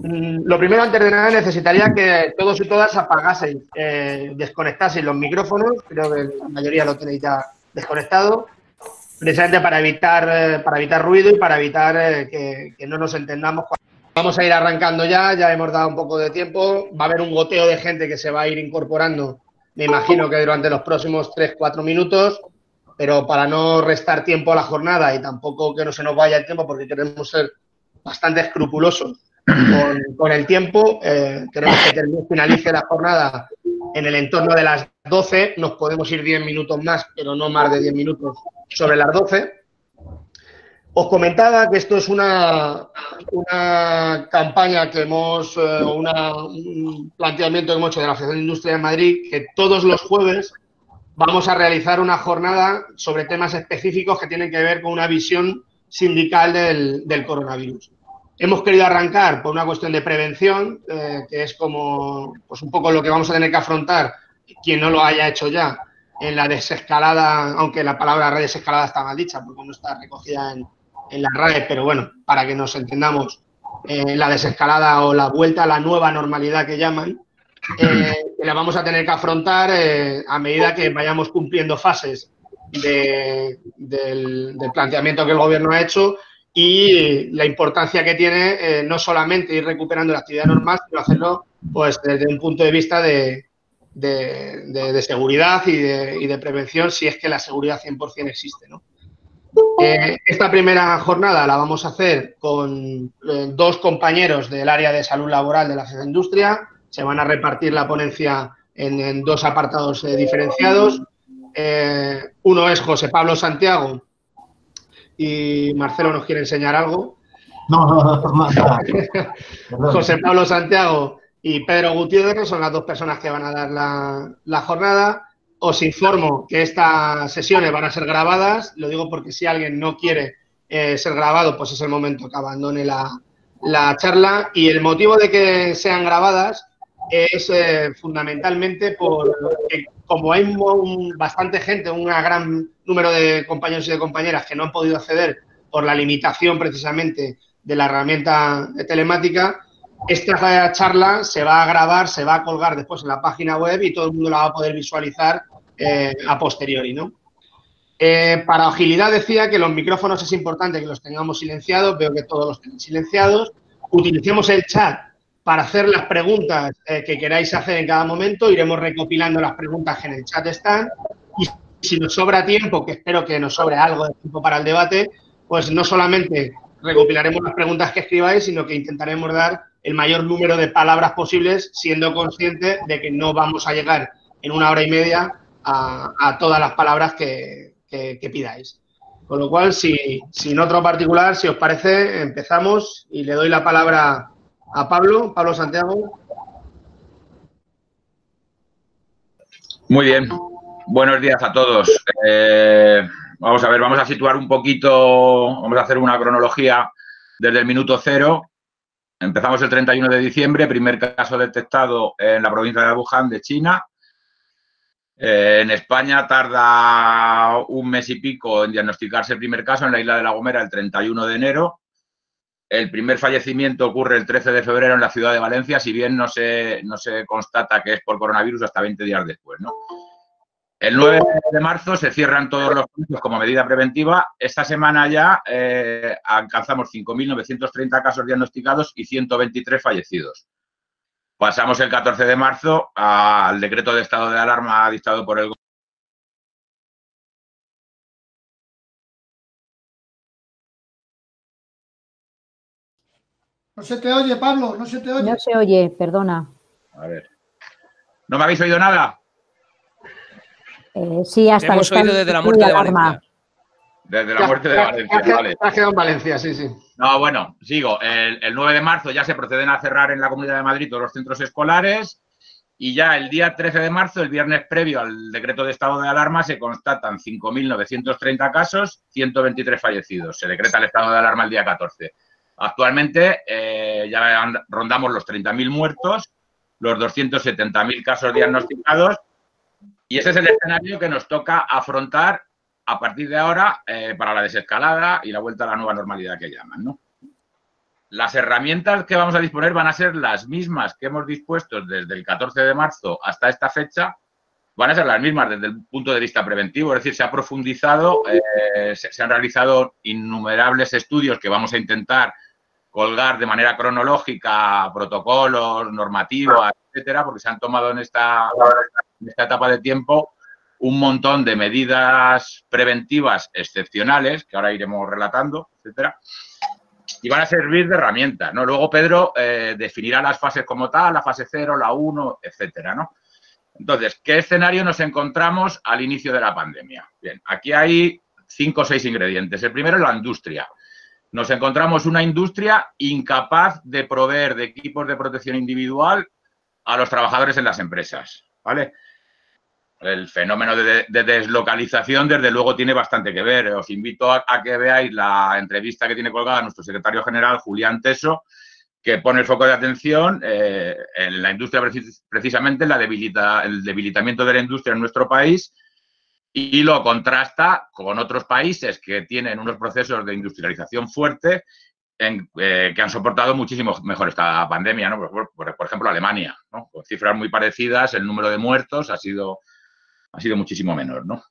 Lo primero, antes de nada, necesitaría que todos y todas apagaseis, desconectaseis los micrófonos. Creo que la mayoría lo tenéis ya desconectado, precisamente para evitar ruido y para evitar que no nos entendamos. Vamos a ir arrancando ya hemos dado un poco de tiempo. Va a haber un goteo de gente que se va a ir incorporando, me imagino que durante los próximos 3-4 minutos, pero para no restar tiempo a la jornada y tampoco que no se nos vaya el tiempo, porque queremos ser bastante escrupulosos con el tiempo. Queremos que finalice la jornada en el entorno de las 12. Nos podemos ir 10 minutos más, pero no más de 10 minutos sobre las 12. Os comentaba que esto es una campaña que hemos, un planteamiento que hemos hecho de la Asociación de Industria de Madrid, que todos los jueves vamos a realizar una jornada sobre temas específicos que tienen que ver con una visión sindical del coronavirus. Hemos querido arrancar por una cuestión de prevención, que es como pues un poco lo que vamos a tener que afrontar, quien no lo haya hecho ya, en la desescalada, aunque la palabra desescalada está mal dicha porque no está recogida en la RAE, pero bueno, para que nos entendamos, la desescalada o la vuelta a la nueva normalidad que llaman, que la vamos a tener que afrontar a medida que vayamos cumpliendo fases del planteamiento que el Gobierno ha hecho y la importancia que tiene no solamente ir recuperando la actividad normal, sino hacerlo pues desde un punto de vista de seguridad y de prevención, si es que la seguridad 100% existe, ¿no? Esta primera jornada la vamos a hacer con dos compañeros del área de salud laboral de la Industria. Se van a repartir la ponencia en dos apartados diferenciados. Uno es José Pablo Santiago y Marcelo nos quiere enseñar algo. No. José Pablo Santiago y Pedro Gutiérrez son las dos personas que van a dar la jornada. Os informo que estas sesiones van a ser grabadas. Lo digo porque si alguien no quiere ser grabado, pues es el momento que abandone la charla. Y el motivo de que sean grabadas es fundamentalmente porque como hay bastante gente, un gran número de compañeros y de compañeras que no han podido acceder por la limitación precisamente de la herramienta telemática, esta charla se va a grabar, se va a colgar después en la página web y todo el mundo la va a poder visualizar a posteriori, ¿no? Para agilidad decía que los micrófonos es importante que los tengamos silenciados, veo que todos los tienen silenciados. Utilicemos el chat para hacer las preguntas que queráis hacer en cada momento, iremos recopilando las preguntas que en el chat están y si nos sobra tiempo, que espero que nos sobre algo de tiempo para el debate, pues no solamente recopilaremos las preguntas que escribáis, sino que intentaremos dar el mayor número de palabras posibles, siendo conscientes de que no vamos a llegar en 1 hora y media a todas las palabras que pidáis. Con lo cual, sin otro particular, si os parece, empezamos y le doy la palabra a Pablo Santiago. Muy bien. Buenos días a todos. Vamos a ver, vamos a situar un poquito, vamos a hacer una cronología desde el minuto cero. Empezamos el 31 de diciembre, primer caso detectado en la provincia de Wuhan, de China. En España tarda 1 mes y pico en diagnosticarse el primer caso en la isla de La Gomera el 31 de enero. El primer fallecimiento ocurre el 13 de febrero en la ciudad de Valencia, si bien no se constata que es por coronavirus hasta 20 días después, ¿no? El 9 de marzo se cierran todos los comercios como medida preventiva. Esta semana ya alcanzamos 5.930 casos diagnosticados y 123 fallecidos. Pasamos el 14 de marzo al decreto de estado de alarma dictado por el gobierno. No se te oye, Pablo, no se te oye. No se oye, perdona. A ver. ¿No me habéis oído nada? Sí, hasta hemos oído desde la muerte de Valencia. Desde la muerte de Valencia, vale. Has quedado en Valencia, sí. No, bueno, sigo. El 9 de marzo ya se proceden a cerrar en la Comunidad de Madrid todos los centros escolares y ya el día 13 de marzo, el viernes previo al decreto de estado de alarma, se constatan 5.930 casos, 123 fallecidos. Se decreta el estado de alarma el día 14. Actualmente ya rondamos los 30.000 muertos, los 270.000 casos diagnosticados y ese es el escenario que nos toca afrontar a partir de ahora para la desescalada y la vuelta a la nueva normalidad que llaman, ¿no? las herramientas que vamos a disponer van a ser las mismas que hemos dispuesto desde el 14 de marzo hasta esta fecha, van a ser las mismas desde el punto de vista preventivo, es decir, se ha profundizado, se han realizado innumerables estudios que vamos a intentar colgar de manera cronológica, protocolos, normativas, etcétera, porque se han tomado en esta etapa de tiempo un montón de medidas preventivas excepcionales, que ahora iremos relatando, etcétera, y van a servir de herramientas, ¿no? Luego Pedro definirá las fases como tal, la fase 0, la 1, etcétera, ¿no? Entonces, ¿qué escenario nos encontramos al inicio de la pandemia? Bien, aquí hay 5 o 6 ingredientes. El primero es la industria. Nos encontramos una industria incapaz de proveer de equipos de protección individual a los trabajadores en las empresas, ¿vale? El fenómeno de deslocalización, desde luego, tiene bastante que ver. Os invito a que veáis la entrevista que tiene colgada nuestro secretario general, Julián Teso, que pone el foco de atención en la industria, precisamente en el debilitamiento de la industria en nuestro país, y lo contrasta con otros países que tienen unos procesos de industrialización fuerte que han soportado muchísimo mejor esta pandemia, ¿no? Por ejemplo, Alemania, ¿no? Con cifras muy parecidas, el número de muertos ha sido muchísimo menor, ¿no?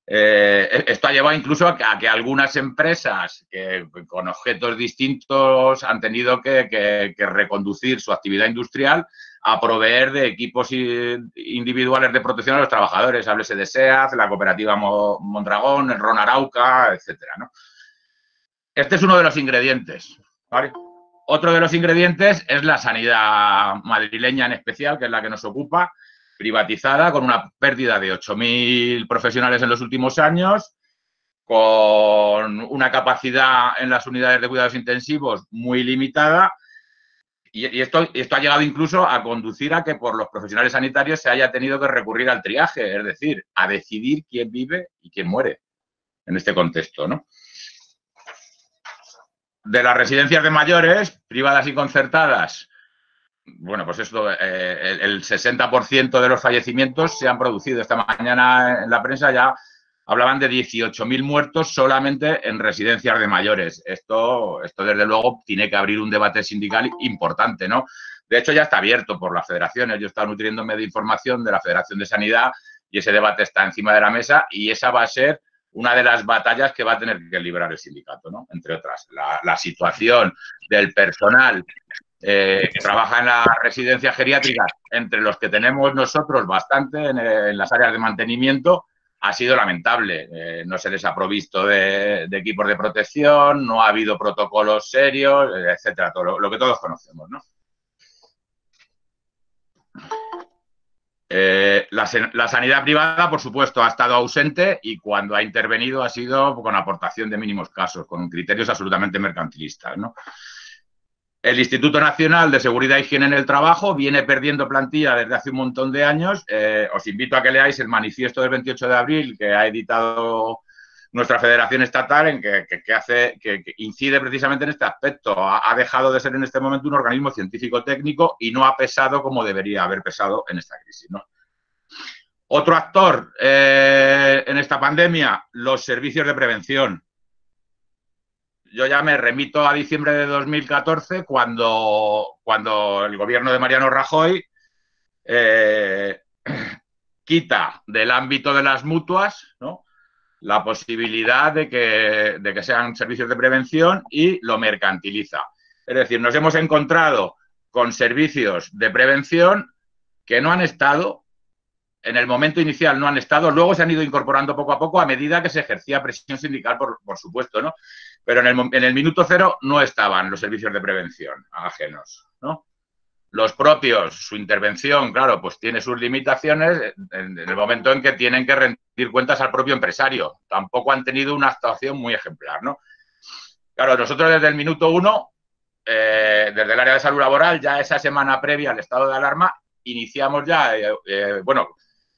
Esto ha llevado incluso a que algunas empresas que con objetos distintos han tenido que reconducir su actividad industrial a proveer de equipos individuales de protección a los trabajadores. Háblese de SEAT, la cooperativa Mondragón, el Ron Arauca, etcétera, ¿no? Este es uno de los ingredientes, ¿vale? Otro de los ingredientes es la sanidad madrileña en especial, que es la que nos ocupa, privatizada, con una pérdida de 8.000 profesionales en los últimos años, con una capacidad en las unidades de cuidados intensivos muy limitada, y esto ha llegado incluso a conducir a que por los profesionales sanitarios se haya tenido que recurrir al triaje, es decir, a decidir quién vive y quién muere en este contexto, ¿no? De las residencias de mayores, privadas y concertadas, bueno, pues esto, el 60% de los fallecimientos se han producido. Esta mañana en la prensa ya hablaban de 18.000 muertos solamente en residencias de mayores. Esto, desde luego, tiene que abrir un debate sindical importante, ¿no? De hecho, ya está abierto por las federaciones. Yo he estado nutriéndome de información de la Federación de Sanidad y ese debate está encima de la mesa, y esa va a ser una de las batallas que va a tener que librar el sindicato, ¿no? Entre otras, la situación del personal que trabaja en las residencias geriátricas, entre los que tenemos nosotros bastante en las áreas de mantenimiento, ha sido lamentable. No se les ha provisto de equipos de protección, no ha habido protocolos serios, etcétera, todo lo que todos conocemos, ¿no? La sanidad privada, por supuesto, ha estado ausente, y cuando ha intervenido ha sido con aportación de mínimos casos, con criterios absolutamente mercantilistas, ¿no? El Instituto Nacional de Seguridad e Higiene en el Trabajo viene perdiendo plantilla desde hace un montón de años. Os invito a que leáis el manifiesto del 28 de abril que ha editado nuestra federación estatal, en que incide precisamente en este aspecto. Ha dejado de ser en este momento un organismo científico-técnico y no ha pesado como debería haber pesado en esta crisis, ¿no? Otro actor en esta pandemia, los servicios de prevención. Yo ya me remito a diciembre de 2014, cuando el gobierno de Mariano Rajoy quita del ámbito de las mutuas, ¿no?, la posibilidad de que sean servicios de prevención, y lo mercantiliza. Es decir, nos hemos encontrado con servicios de prevención que no han estado, en el momento inicial no han estado, luego se han ido incorporando poco a poco a medida que se ejercía presión sindical, por supuesto, ¿no? Pero en el minuto cero no estaban los servicios de prevención ajenos, ¿no? Los propios, su intervención, claro, pues tiene sus limitaciones en el momento en que tienen que rendir cuentas al propio empresario. Tampoco han tenido una actuación muy ejemplar, ¿no? Claro, nosotros desde el minuto 1, desde el área de salud laboral, ya esa semana previa al estado de alarma, iniciamos ya,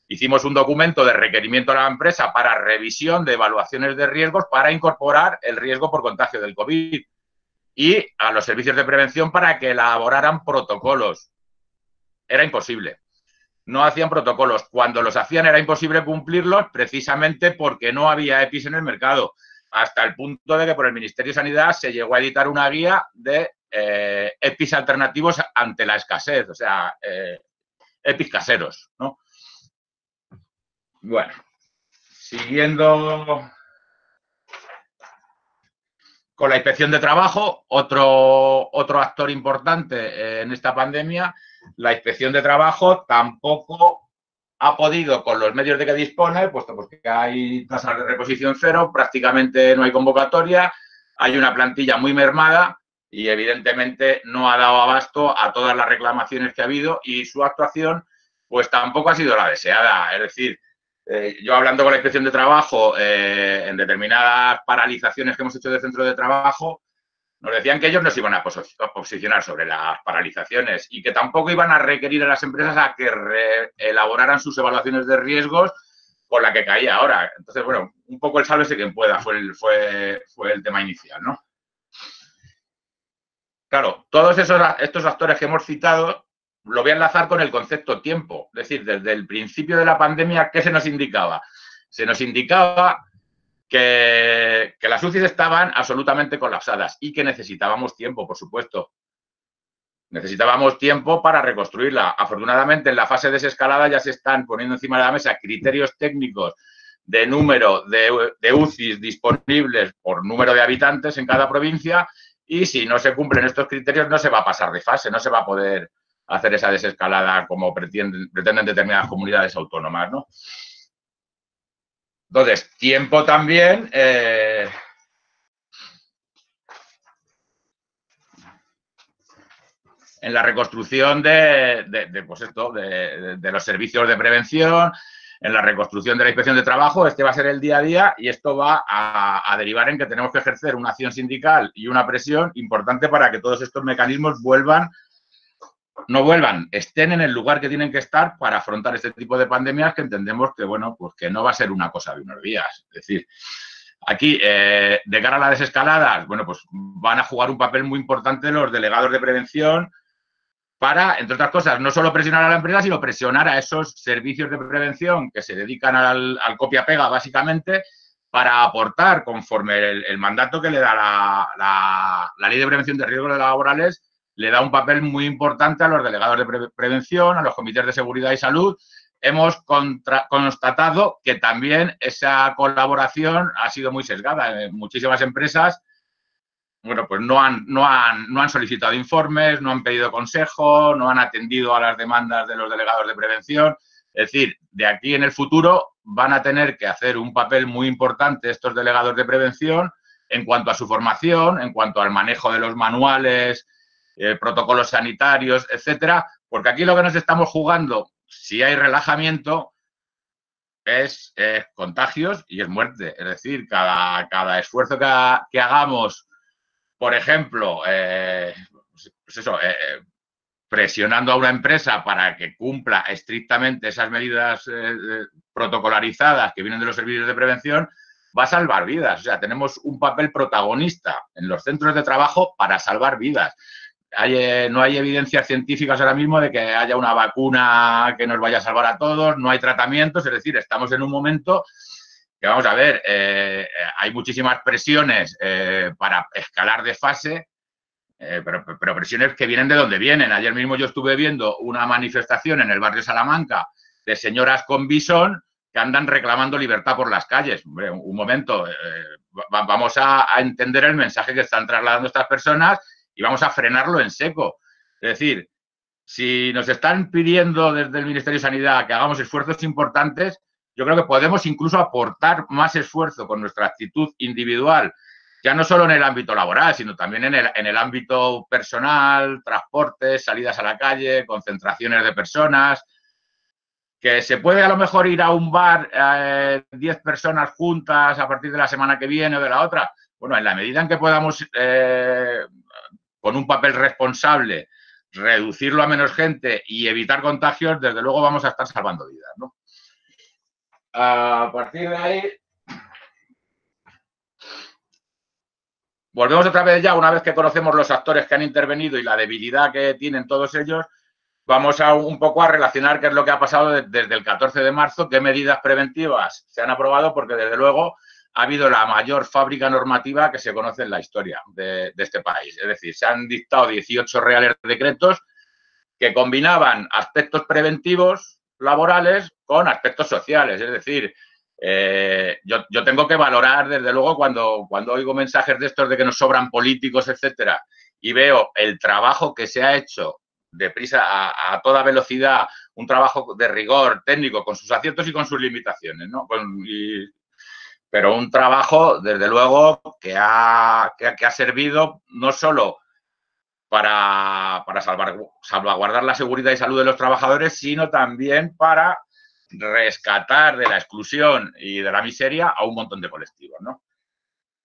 hicimos un documento de requerimiento a la empresa para revisión de evaluaciones de riesgos para incorporar el riesgo por contagio del COVID, y a los servicios de prevención para que elaboraran protocolos. Era imposible. No hacían protocolos. Cuando los hacían era imposible cumplirlos, precisamente porque no había EPIs en el mercado. hasta el punto de que por el Ministerio de Sanidad se llegó a editar una guía de EPIs alternativos ante la escasez, o sea, EPIs caseros, ¿no? Bueno, siguiendo con la inspección de trabajo, otro actor importante en esta pandemia, la inspección de trabajo tampoco ha podido, con los medios de que dispone, puesto que hay tasas de reposición cero, prácticamente no hay convocatoria, hay una plantilla muy mermada y evidentemente no ha dado abasto a todas las reclamaciones que ha habido y su actuación pues tampoco ha sido la deseada. Es decir, yo hablando con la inspección de trabajo en determinadas paralizaciones que hemos hecho de centro de trabajo, nos decían que ellos no se iban a posicionar sobre las paralizaciones y que tampoco iban a requerir a las empresas a que elaboraran sus evaluaciones de riesgos con la que caía ahora. Entonces, bueno, un poco el sálvese quien pueda fue el tema inicial, ¿no? Claro, todos estos actores que hemos citado lo voy a enlazar con el concepto tiempo. Es decir, desde el principio de la pandemia, ¿qué se nos indicaba? Se nos indicaba que las UCIs estaban absolutamente colapsadas y que necesitábamos tiempo, por supuesto. Necesitábamos tiempo para reconstruirla. Afortunadamente, en la fase de desescalada ya se están poniendo encima de la mesa criterios técnicos de número de UCIs disponibles por número de habitantes en cada provincia y si no se cumplen estos criterios no se va a pasar de fase, no se va a poder hacer esa desescalada como pretenden determinadas comunidades autónomas, ¿no? Entonces, tiempo también en la reconstrucción de los servicios de prevención, en la reconstrucción de la inspección de trabajo. Este va a ser el día a día y esto va a derivar en que tenemos que ejercer una acción sindical y una presión importante para que todos estos mecanismos estén en el lugar que tienen que estar para afrontar este tipo de pandemias que entendemos que, bueno, pues que no va a ser una cosa de unos días. Es decir, aquí, de cara a la desescalada, bueno, pues van a jugar un papel muy importante los delegados de prevención para, entre otras cosas, no solo presionar a la empresa, sino presionar a esos servicios de prevención que se dedican al copia-pega, básicamente, para aportar, conforme el mandato que le da la Ley de Prevención de Riesgos Laborales, le da un papel muy importante a los delegados de prevención, a los comités de seguridad y salud. Hemos constatado que también esa colaboración ha sido muy sesgada. Muchísimas empresas, bueno, pues no han solicitado informes, no han pedido consejo, no han atendido a las demandas de los delegados de prevención. Es decir, de aquí en el futuro van a tener que hacer un papel muy importante estos delegados de prevención en cuanto a su formación, en cuanto al manejo de los manuales, protocolos sanitarios, etcétera, porque aquí lo que nos estamos jugando, si hay relajamiento, es contagios y es muerte. Es decir, cada esfuerzo que hagamos, por ejemplo, presionando a una empresa para que cumpla estrictamente esas medidas protocolarizadas que vienen de los servicios de prevención, va a salvar vidas. O sea, tenemos un papel protagonista en los centros de trabajo para salvar vidas. No hay evidencias científicas ahora mismo de que haya una vacuna que nos vaya a salvar a todos, no hay tratamientos, es decir, estamos en un momento que, vamos a ver, hay muchísimas presiones para escalar de fase, pero presiones que vienen de donde vienen. Ayer mismo yo estuve viendo una manifestación en el barrio Salamanca de señoras con bisón que andan reclamando libertad por las calles. Hombre, un momento, vamos a entender el mensaje que están trasladando estas personas y vamos a frenarlo en seco. Es decir, si nos están pidiendo desde el Ministerio de Sanidad que hagamos esfuerzos importantes, yo creo que podemos incluso aportar más esfuerzo con nuestra actitud individual, ya no solo en el ámbito laboral, sino también en el ámbito personal, transportes, salidas a la calle, concentraciones de personas, que se puede a lo mejor ir a un bar 10 personas juntas a partir de la semana que viene o de la otra. Bueno, en la medida en que podamos, con un papel responsable, reducirlo a menos gente y evitar contagios, desde luego vamos a estar salvando vidas, ¿no? A partir de ahí, volvemos otra vez ya, una vez que conocemos los actores que han intervenido y la debilidad que tienen todos ellos, vamos un poco a relacionar qué es lo que ha pasado desde el 14 de marzo, qué medidas preventivas se han aprobado, porque desde luego ha habido la mayor fábrica normativa que se conoce en la historia de este país. Es decir, se han dictado 18 reales decretos que combinaban aspectos preventivos laborales con aspectos sociales. Es decir, yo tengo que valorar, desde luego, cuando oigo mensajes de estos de que nos sobran políticos, etcétera, y veo el trabajo que se ha hecho deprisa, a toda velocidad, un trabajo de rigor técnico, con sus aciertos y con sus limitaciones, ¿no? Pero un trabajo, desde luego, que ha servido no solo para salvaguardar la seguridad y salud de los trabajadores, sino también para rescatar de la exclusión y de la miseria a un montón de colectivos, ¿no?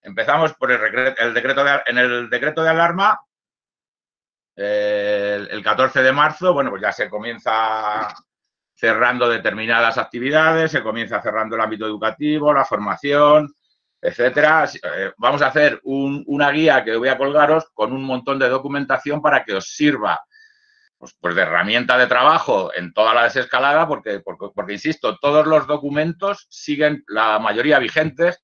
Empezamos por el decreto de alarma. El 14 de marzo, bueno, pues ya se comienza cerrando determinadas actividades, se comienza cerrando el ámbito educativo, la formación, etcétera. Vamos a hacer una guía que voy a colgaros con un montón de documentación para que os sirva pues de herramienta de trabajo en toda la desescalada, porque, insisto, todos los documentos siguen la mayoría vigentes,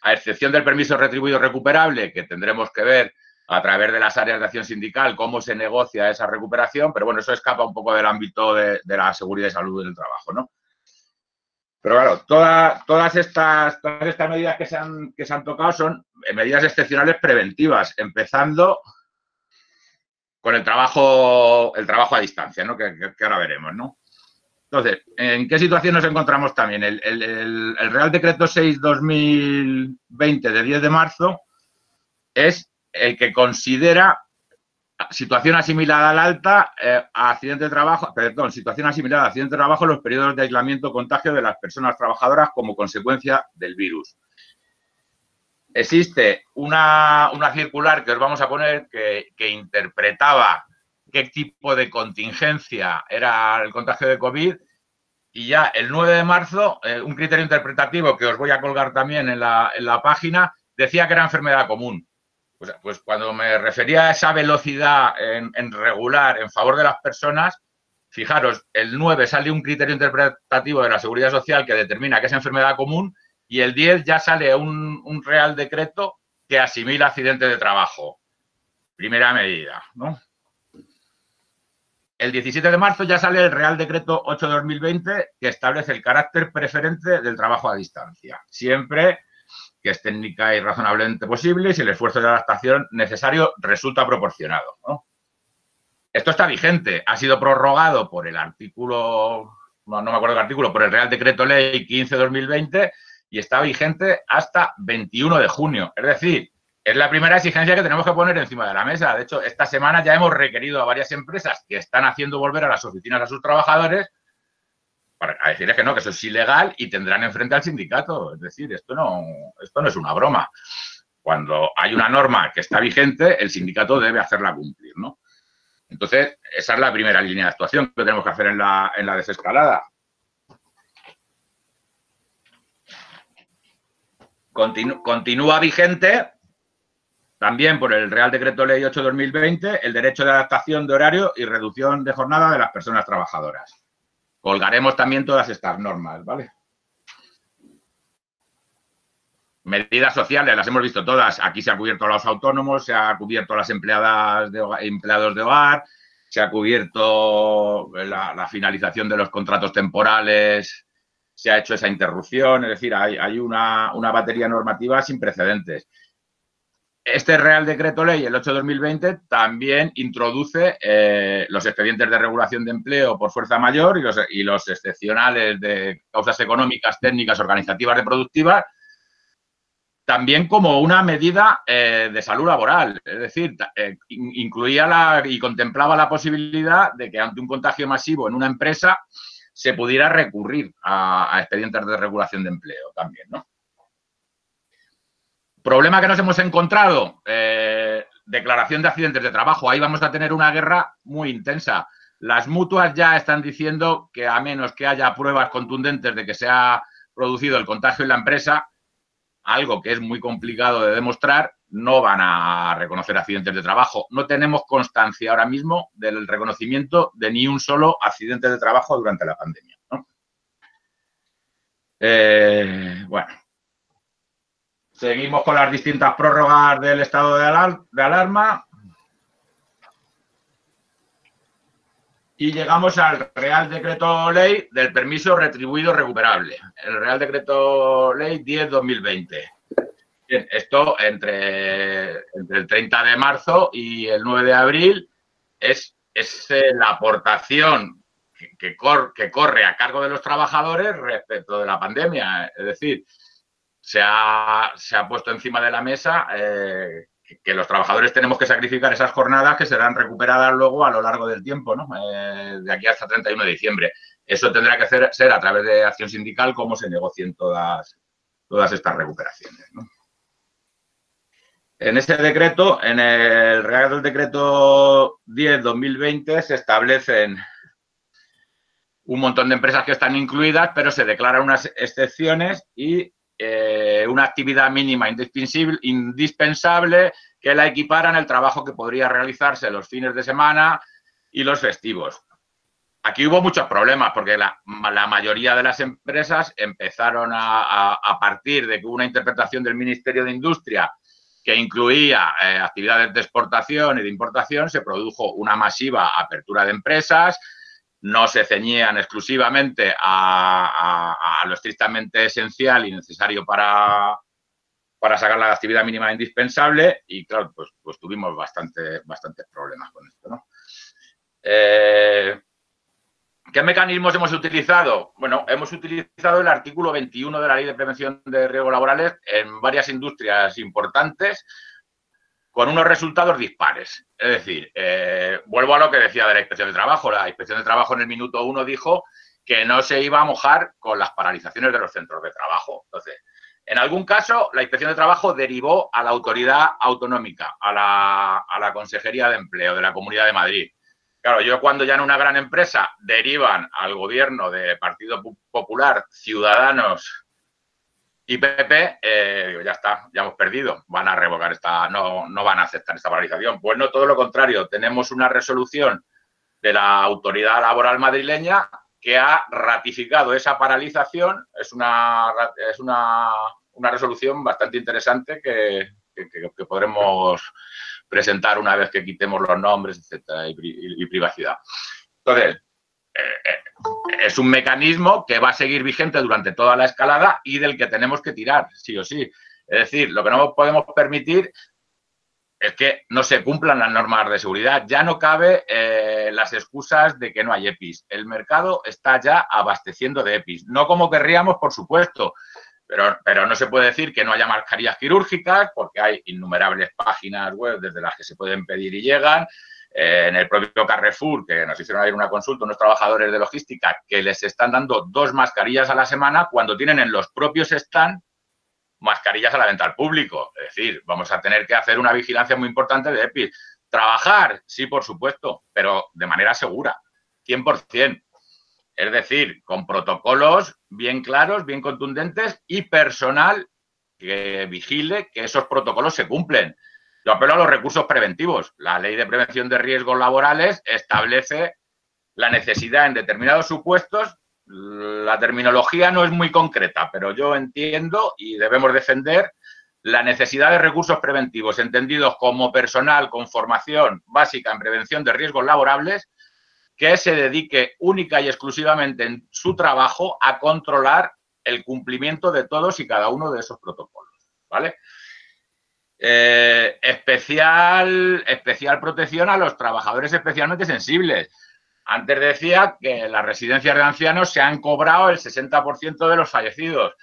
a excepción del permiso retribuido recuperable, que tendremos que ver a través de las áreas de acción sindical cómo se negocia esa recuperación, pero bueno, eso escapa un poco del ámbito de la seguridad y salud del trabajo, ¿no? Pero claro, todas estas medidas que se han tocado son medidas excepcionales preventivas, empezando con el trabajo a distancia, ¿no? Que ahora veremos, ¿no? Entonces, ¿en qué situación nos encontramos también? El Real Decreto 6/2020 de 10 de marzo es el que considera situación asimilada al alta a accidente de trabajo, situación asimilada a accidente de trabajo en los periodos de aislamiento o contagio de las personas trabajadoras como consecuencia del virus. Existe una circular que os vamos a poner que interpretaba qué tipo de contingencia era el contagio de COVID, y ya el 9 de marzo, un criterio interpretativo que os voy a colgar también en la página, decía que era enfermedad común. Pues cuando me refería a esa velocidad en regular en favor de las personas, fijaros, el 9 sale un criterio interpretativo de la Seguridad Social que determina que es enfermedad común, y el 10 ya sale un Real Decreto que asimila accidente de trabajo. Primera medida, ¿no? El 17 de marzo ya sale el Real Decreto 8/2020 que establece el carácter preferente del trabajo a distancia, siempre que es técnica y razonablemente posible y si el esfuerzo de adaptación necesario resulta proporcionado, ¿no? Esto está vigente, ha sido prorrogado por el artículo, no me acuerdo qué artículo, por el Real Decreto Ley 15/2020 y está vigente hasta 21 de junio. Es decir, es la primera exigencia que tenemos que poner encima de la mesa. De hecho, esta semana ya hemos requerido a varias empresas que están haciendo volver a las oficinas a sus trabajadores para decirles que no, que eso es ilegal y tendrán enfrente al sindicato. Es decir, esto no es una broma. Cuando hay una norma que está vigente, el sindicato debe hacerla cumplir, ¿no? Entonces, esa es la primera línea de actuación que tenemos que hacer en la desescalada. Continúa vigente también por el Real Decreto Ley 8/2020 el derecho de adaptación de horario y reducción de jornada de las personas trabajadoras. Colgaremos también todas estas normas, ¿vale? Medidas sociales, las hemos visto todas. Aquí se ha cubierto a los autónomos, se ha cubierto a las empleados de hogar, se ha cubierto la finalización de los contratos temporales, se ha hecho esa interrupción, es decir, hay una batería normativa sin precedentes. Este Real Decreto Ley, el 8/2020, también introduce los expedientes de regulación de empleo por fuerza mayor y los excepcionales de causas económicas, técnicas, organizativas, reproductivas, también como una medida de salud laboral. Es decir, incluía y contemplaba la posibilidad de que ante un contagio masivo en una empresa se pudiera recurrir a expedientes de regulación de empleo también, ¿no? Problema que nos hemos encontrado, declaración de accidentes de trabajo. Ahí vamos a tener una guerra muy intensa. Las mutuas ya están diciendo que a menos que haya pruebas contundentes de que se ha producido el contagio en la empresa, algo que es muy complicado de demostrar, no van a reconocer accidentes de trabajo. No tenemos constancia ahora mismo del reconocimiento de ni un solo accidente de trabajo durante la pandemia, ¿no? Bueno. Seguimos con las distintas prórrogas del estado de alarma. Y llegamos al Real Decreto Ley del permiso retribuido recuperable. El Real Decreto Ley 10/2020. Bien, esto entre el 30 de marzo y el 9 de abril es la aportación que corre a cargo de los trabajadores respecto de la pandemia. Es decir, se ha puesto encima de la mesa que los trabajadores tenemos que sacrificar esas jornadas que serán recuperadas luego a lo largo del tiempo, ¿no? De aquí hasta 31 de diciembre. Eso tendrá que ser a través de acción sindical cómo se negocien todas estas recuperaciones, ¿no? En ese decreto, en el Real Decreto 10/2020, se establecen un montón de empresas que están incluidas, pero se declaran unas excepciones y una actividad mínima indispensable que la equiparan al trabajo que podría realizarse los fines de semana y los festivos. Aquí hubo muchos problemas porque la mayoría de las empresas empezaron a partir de que hubo una interpretación del Ministerio de Industria que incluía actividades de exportación y de importación, se produjo una masiva apertura de empresas. No se ceñían exclusivamente a lo estrictamente esencial y necesario para sacar la actividad mínima indispensable y, claro, pues tuvimos bastantes problemas con esto, ¿no? ¿Qué mecanismos hemos utilizado? Bueno, hemos utilizado el artículo 21 de la Ley de Prevención de Riesgos Laborales en varias industrias importantes, con unos resultados dispares. Es decir, vuelvo a lo que decía de la Inspección de Trabajo. La Inspección de Trabajo en el minuto 1 dijo que no se iba a mojar con las paralizaciones de los centros de trabajo. Entonces, en algún caso, la Inspección de Trabajo derivó a la autoridad autonómica, a la Consejería de Empleo de la Comunidad de Madrid. Claro, yo cuando ya en una gran empresa derivan al gobierno de Partido Popular, Ciudadanos y PP, ya está, ya hemos perdido. Van a revocar no van a aceptar esta paralización. Pues no, todo lo contrario. Tenemos una resolución de la Autoridad Laboral madrileña que ha ratificado esa paralización. Es una resolución bastante interesante que podremos presentar una vez que quitemos los nombres, etcétera, y privacidad. Entonces, es un mecanismo que va a seguir vigente durante toda la escalada y del que tenemos que tirar, sí o sí. Es decir, lo que no podemos permitir es que no se cumplan las normas de seguridad. Ya no cabe las excusas de que no hay EPIs. El mercado está ya abasteciendo de EPIs. No como querríamos, por supuesto, pero no se puede decir que no haya mascarillas quirúrgicas porque hay innumerables páginas web desde las que se pueden pedir y llegan. En el propio Carrefour, que nos hicieron ayer una consulta, unos trabajadores de logística que les están dando 2 mascarillas a la semana cuando tienen en los propios stand mascarillas a la venta al público. Es decir, vamos a tener que hacer una vigilancia muy importante de EPIs. Trabajar, sí, por supuesto, pero de manera segura, 100%. Es decir, con protocolos bien claros, bien contundentes y personal que vigile que esos protocolos se cumplen. Yo apelo a los recursos preventivos. La Ley de Prevención de Riesgos Laborales establece la necesidad en determinados supuestos. La terminología no es muy concreta, pero yo entiendo y debemos defender la necesidad de recursos preventivos, entendidos como personal con formación básica en prevención de riesgos laborables, que se dedique única y exclusivamente en su trabajo a controlar el cumplimiento de todos y cada uno de esos protocolos, ¿vale? Especial protección a los trabajadores especialmente sensibles. Antes decía que las residencias de ancianos se han cobrado el 60% de los fallecidos.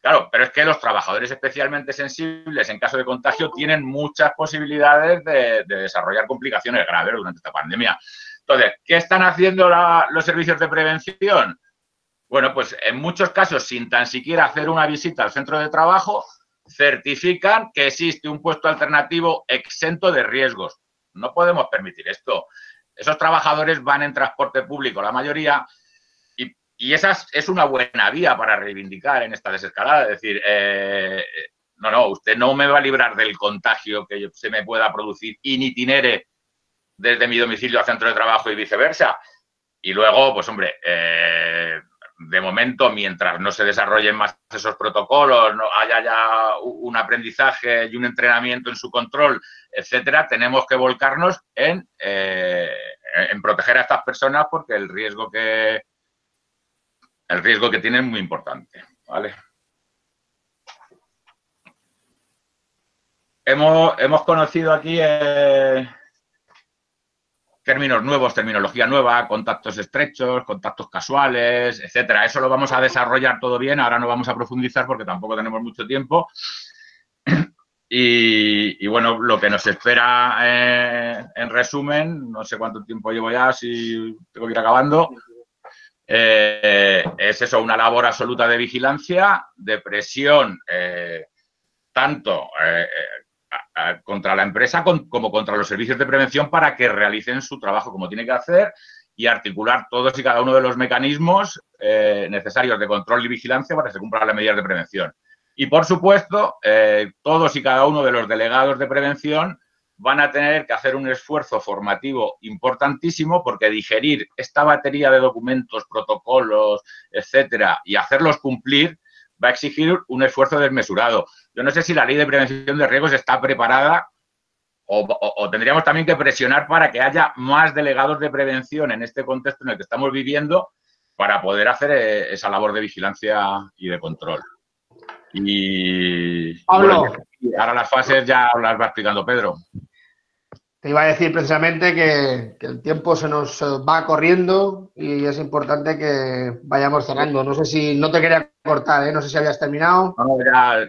Claro, pero es que los trabajadores especialmente sensibles en caso de contagio tienen muchas posibilidades de desarrollar complicaciones graves durante esta pandemia. Entonces, ¿qué están haciendo los servicios de prevención? Bueno, pues en muchos casos, sin tan siquiera hacer una visita al centro de trabajo, certifican que existe un puesto alternativo exento de riesgos. No podemos permitir esto. Esos trabajadores van en transporte público, la mayoría, y esa es una buena vía para reivindicar en esta desescalada. Es decir, no, usted no me va a librar del contagio que se me pueda producir in itinere desde mi domicilio al centro de trabajo y viceversa. Y luego, pues hombre, de momento, mientras no se desarrollen más esos protocolos, no haya ya un aprendizaje y un entrenamiento en su control, etcétera, tenemos que volcarnos en proteger a estas personas porque el riesgo que tienen es muy importante, ¿vale? Hemos conocido aquí términos nuevos, terminología nueva, contactos estrechos, contactos casuales, etcétera. Eso lo vamos a desarrollar todo bien. Ahora no vamos a profundizar porque tampoco tenemos mucho tiempo. Y bueno, lo que nos espera en resumen, no sé cuánto tiempo llevo ya, si tengo que ir acabando, es eso, una labor absoluta de vigilancia, de presión, tanto contra la empresa como contra los servicios de prevención para que realicen su trabajo como tiene que hacer y articular todos y cada uno de los mecanismos necesarios de control y vigilancia para que se cumplan las medidas de prevención. Y, por supuesto, todos y cada uno de los delegados de prevención van a tener que hacer un esfuerzo formativo importantísimo porque digerir esta batería de documentos, protocolos, etcétera, y hacerlos cumplir va a exigir un esfuerzo desmesurado. Yo no sé si la ley de prevención de riesgos está preparada o tendríamos también que presionar para que haya más delegados de prevención en este contexto en el que estamos viviendo para poder hacer esa labor de vigilancia y de control. Y Pablo, bueno, ahora las fases ya las va explicando Pedro. te iba a decir precisamente que el tiempo se nos va corriendo y es importante que vayamos cerrando. No sé si, no te quería cortar, ¿eh? No sé si habías terminado. No,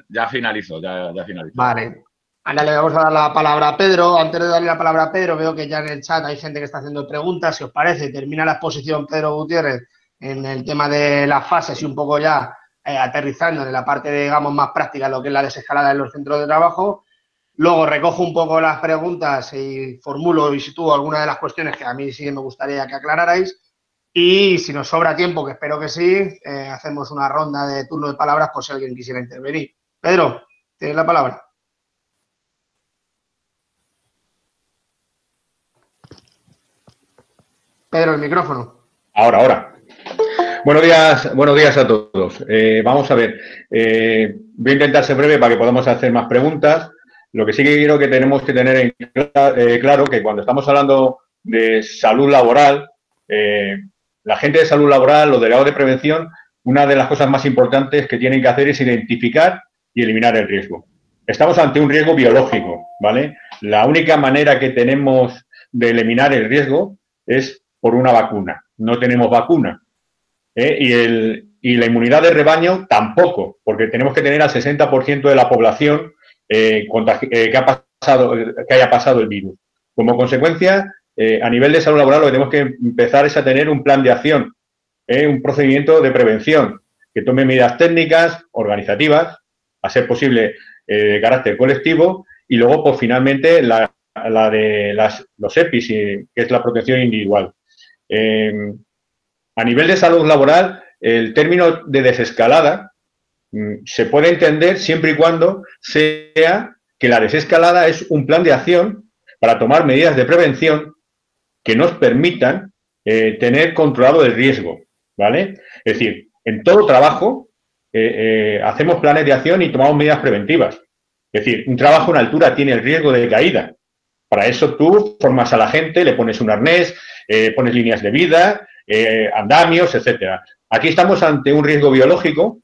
ya finalizo, ya finalizo. Vale. Ahora le vamos a dar la palabra a Pedro. Antes de darle la palabra a Pedro, veo que ya en el chat hay gente que está haciendo preguntas. Si os parece, termina la exposición Pedro Gutiérrez en el tema de las fases y un poco ya aterrizando en la parte, digamos, más práctica, lo que es la desescalada en los centros de trabajo. Luego recojo un poco las preguntas y formulo y sitúo algunas de las cuestiones que a mí sí me gustaría que aclararais. Y si nos sobra tiempo, que espero que sí, hacemos una ronda de turno de palabras por si alguien quisiera intervenir. Pedro, tienes la palabra. Pedro, el micrófono. Ahora. Buenos días a todos. Vamos a ver. Voy a intentar ser breve para que podamos hacer más preguntas. Lo que sí que quiero que tenemos que tener claro que cuando estamos hablando de salud laboral, la gente de salud laboral, los delegados de prevención, una de las cosas más importantes que tienen que hacer es identificar y eliminar el riesgo. Estamos ante un riesgo biológico, ¿vale? La única manera que tenemos de eliminar el riesgo es por una vacuna. No tenemos vacuna. Y la inmunidad de rebaño tampoco, porque tenemos que tener al 60% de la población que haya pasado el virus. Como consecuencia, a nivel de salud laboral lo que tenemos que empezar es a tener un plan de acción, un procedimiento de prevención que tome medidas técnicas, organizativas, a ser posible de carácter colectivo, y luego, pues finalmente, la de los EPIs, que es la protección individual. A nivel de salud laboral, el término de desescalada se puede entender siempre y cuando sea que la desescalada es un plan de acción para tomar medidas de prevención que nos permitan tener controlado el riesgo, ¿vale? Es decir, en todo trabajo hacemos planes de acción y tomamos medidas preventivas. Es decir, un trabajo en altura tiene el riesgo de caída. Para eso tú formas a la gente, le pones un arnés, pones líneas de vida, andamios, etcétera. Aquí estamos ante un riesgo biológico.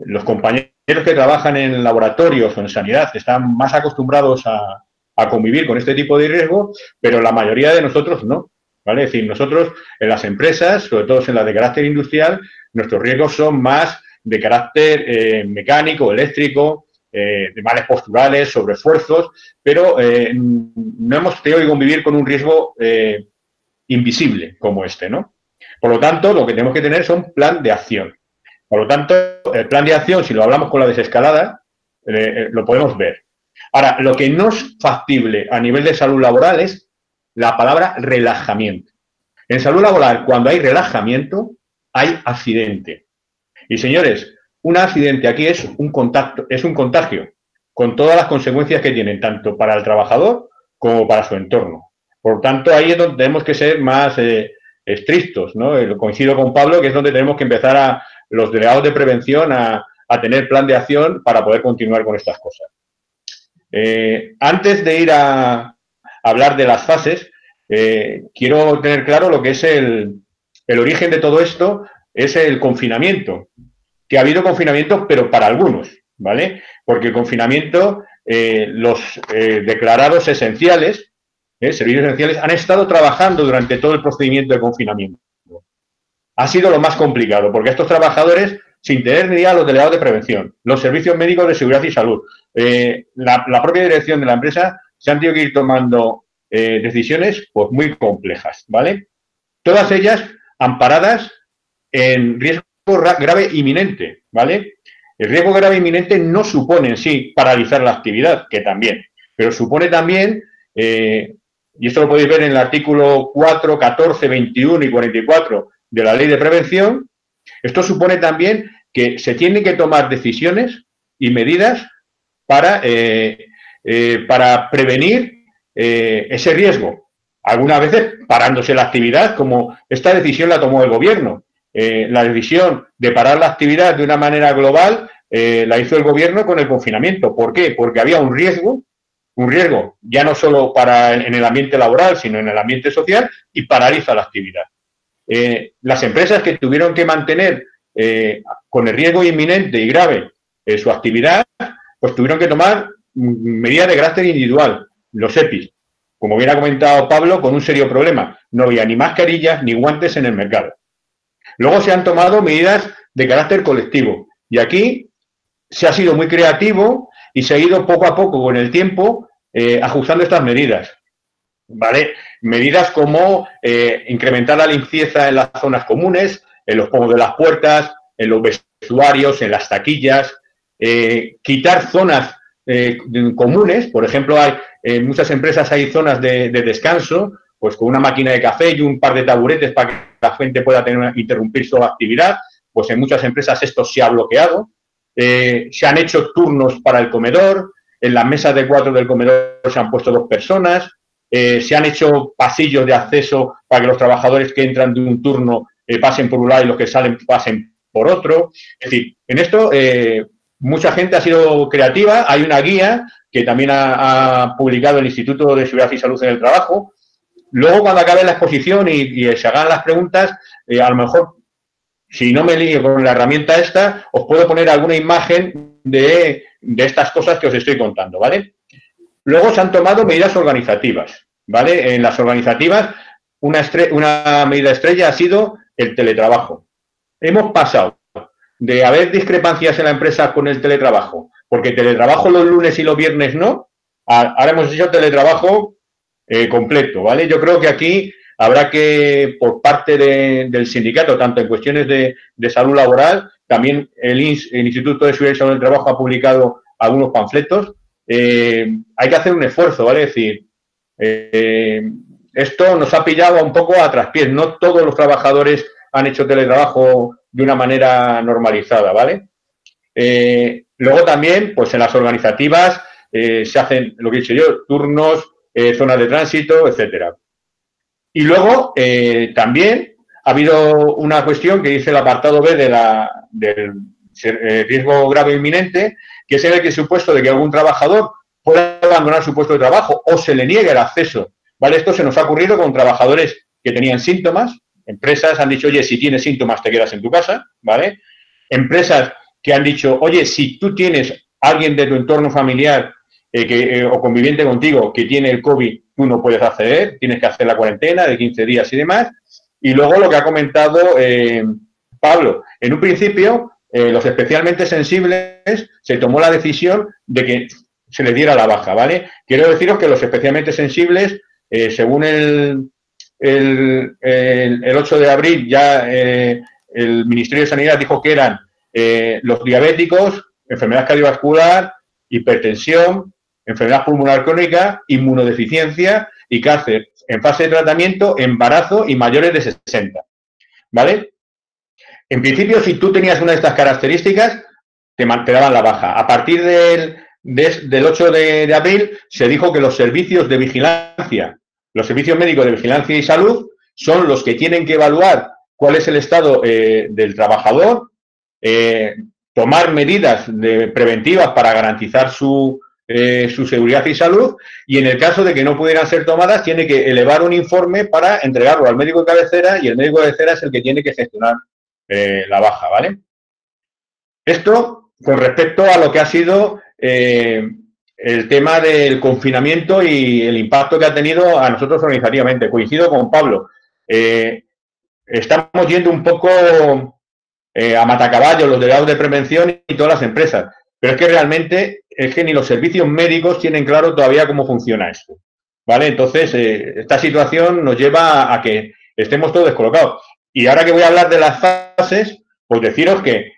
Los compañeros que trabajan en laboratorios o en sanidad están más acostumbrados a convivir con este tipo de riesgo, pero la mayoría de nosotros no, ¿vale? Es decir, nosotros en las empresas, sobre todo en las de carácter industrial, nuestros riesgos son más de carácter mecánico, eléctrico, de males posturales, sobreesfuerzos, pero no hemos tenido que convivir con un riesgo invisible como este, ¿no? Por lo tanto, lo que tenemos que tener es un plan de acción. Por lo tanto, el plan de acción, si lo hablamos con la desescalada, lo podemos ver. Ahora, lo que no es factible a nivel de salud laboral es la palabra relajamiento. En salud laboral, cuando hay relajamiento, hay accidente. Y, señores, un accidente aquí es un contagio, con todas las consecuencias que tienen, tanto para el trabajador como para su entorno. Por tanto, ahí es donde tenemos que ser más estrictos, ¿no? Coincido con Pablo, que es donde tenemos que empezar los delegados de prevención a tener plan de acción para poder continuar con estas cosas. Antes de ir a hablar de las fases, quiero tener claro lo que es el origen de todo esto, es el confinamiento. Que ha habido confinamiento, pero para algunos, ¿vale? Porque el confinamiento, los declarados esenciales, servicios esenciales, han estado trabajando durante todo el procedimiento de confinamiento. Ha sido lo más complicado, porque estos trabajadores, sin tener ni idea, los delegados de prevención, los servicios médicos de seguridad y salud, la propia dirección de la empresa, se han tenido que ir tomando decisiones pues muy complejas, ¿vale? Todas ellas amparadas en riesgo grave inminente, ¿vale? El riesgo grave inminente no supone en sí paralizar la actividad, que también, pero supone también, y esto lo podéis ver en el artículo 4, 14, 21 y 44 de la Ley de Prevención, esto supone también que se tienen que tomar decisiones y medidas para prevenir ese riesgo. Algunas veces parándose la actividad, como esta decisión la tomó el Gobierno. La decisión de parar la actividad de una manera global la hizo el Gobierno con el confinamiento. ¿Por qué? Porque había un riesgo ya no solo en el ambiente laboral, sino en el ambiente social, y paraliza la actividad. Las empresas que tuvieron que mantener con el riesgo inminente y grave su actividad, pues tuvieron que tomar medidas de carácter individual, los EPIs. Como bien ha comentado Pablo, con un serio problema. No había ni mascarillas ni guantes en el mercado. Luego se han tomado medidas de carácter colectivo. Y aquí se ha sido muy creativo y se ha ido poco a poco con el tiempo ajustando estas medidas. ¿Vale? Medidas como incrementar la limpieza en las zonas comunes, en los pomos de las puertas, en los vestuarios, en las taquillas, quitar zonas comunes. Por ejemplo, en muchas empresas hay zonas de descanso, pues con una máquina de café y un par de taburetes para que la gente pueda interrumpir su actividad. Pues en muchas empresas esto se ha bloqueado. Se han hecho turnos para el comedor, en las mesas de 4 del comedor se han puesto 2 personas, se han hecho pasillos de acceso para que los trabajadores que entran de un turno pasen por un lado y los que salen pasen por otro. Es decir, en esto mucha gente ha sido creativa. Hay una guía que también ha publicado el Instituto de Seguridad y Salud en el Trabajo. Luego, cuando acabe la exposición y se hagan las preguntas, a lo mejor, si no me lío con la herramienta esta, os puedo poner alguna imagen de estas cosas que os estoy contando, ¿vale? Luego se han tomado medidas organizativas, ¿vale? En las organizativas, una medida estrella ha sido el teletrabajo. Hemos pasado de haber discrepancias en la empresa con el teletrabajo, porque teletrabajo los lunes y los viernes no, ahora hemos hecho teletrabajo completo, ¿vale? Yo creo que aquí habrá que, por parte del sindicato, tanto en cuestiones de salud laboral, también el Instituto de Seguridad y Salud del Trabajo ha publicado algunos panfletos. Hay que hacer un esfuerzo, ¿vale? Es decir, esto nos ha pillado un poco a traspiés. No todos los trabajadores han hecho teletrabajo de una manera normalizada, ¿vale? Luego también, pues en las organizativas se hacen, lo que he dicho yo, turnos, zonas de tránsito, etcétera. Y luego también ha habido una cuestión que dice el apartado B del riesgo grave inminente, que es en el que supuesto de que algún trabajador pueda abandonar su puesto de trabajo o se le niegue el acceso, ¿vale? Esto se nos ha ocurrido con trabajadores que tenían síntomas. Empresas han dicho, oye, si tienes síntomas te quedas en tu casa, ¿vale? Empresas que han dicho, oye, si tú tienes alguien de tu entorno familiar o conviviente contigo que tiene el COVID, tú no puedes acceder, tienes que hacer la cuarentena de 15 días y demás. Y luego lo que ha comentado Pablo, en un principio los especialmente sensibles se tomó la decisión de que se les diera la baja, ¿vale? Quiero deciros que los especialmente sensibles, según el 8 de abril ya el Ministerio de Sanidad dijo que eran los diabéticos, enfermedad cardiovascular, hipertensión, enfermedad pulmonar crónica, inmunodeficiencia y cáncer en fase de tratamiento, embarazo y mayores de 60, ¿vale? En principio, si tú tenías una de estas características, te daban la baja. A partir del 8 de abril se dijo que los servicios de vigilancia, los servicios médicos de vigilancia y salud, son los que tienen que evaluar cuál es el estado del trabajador, tomar medidas preventivas para garantizar su seguridad y salud, y en el caso de que no pudieran ser tomadas, tiene que elevar un informe para entregarlo al médico de cabecera, y el médico de cabecera es el que tiene que gestionar la baja, ¿vale? Esto con respecto a lo que ha sido el tema del confinamiento y el impacto que ha tenido a nosotros organizativamente. Coincido con Pablo. Estamos yendo un poco a matacaballo los delegados de prevención y todas las empresas, pero es que realmente es que ni los servicios médicos tienen claro todavía cómo funciona esto, ¿vale? Entonces, esta situación nos lleva a que estemos todos descolocados. Y ahora que voy a hablar de las fases, pues deciros que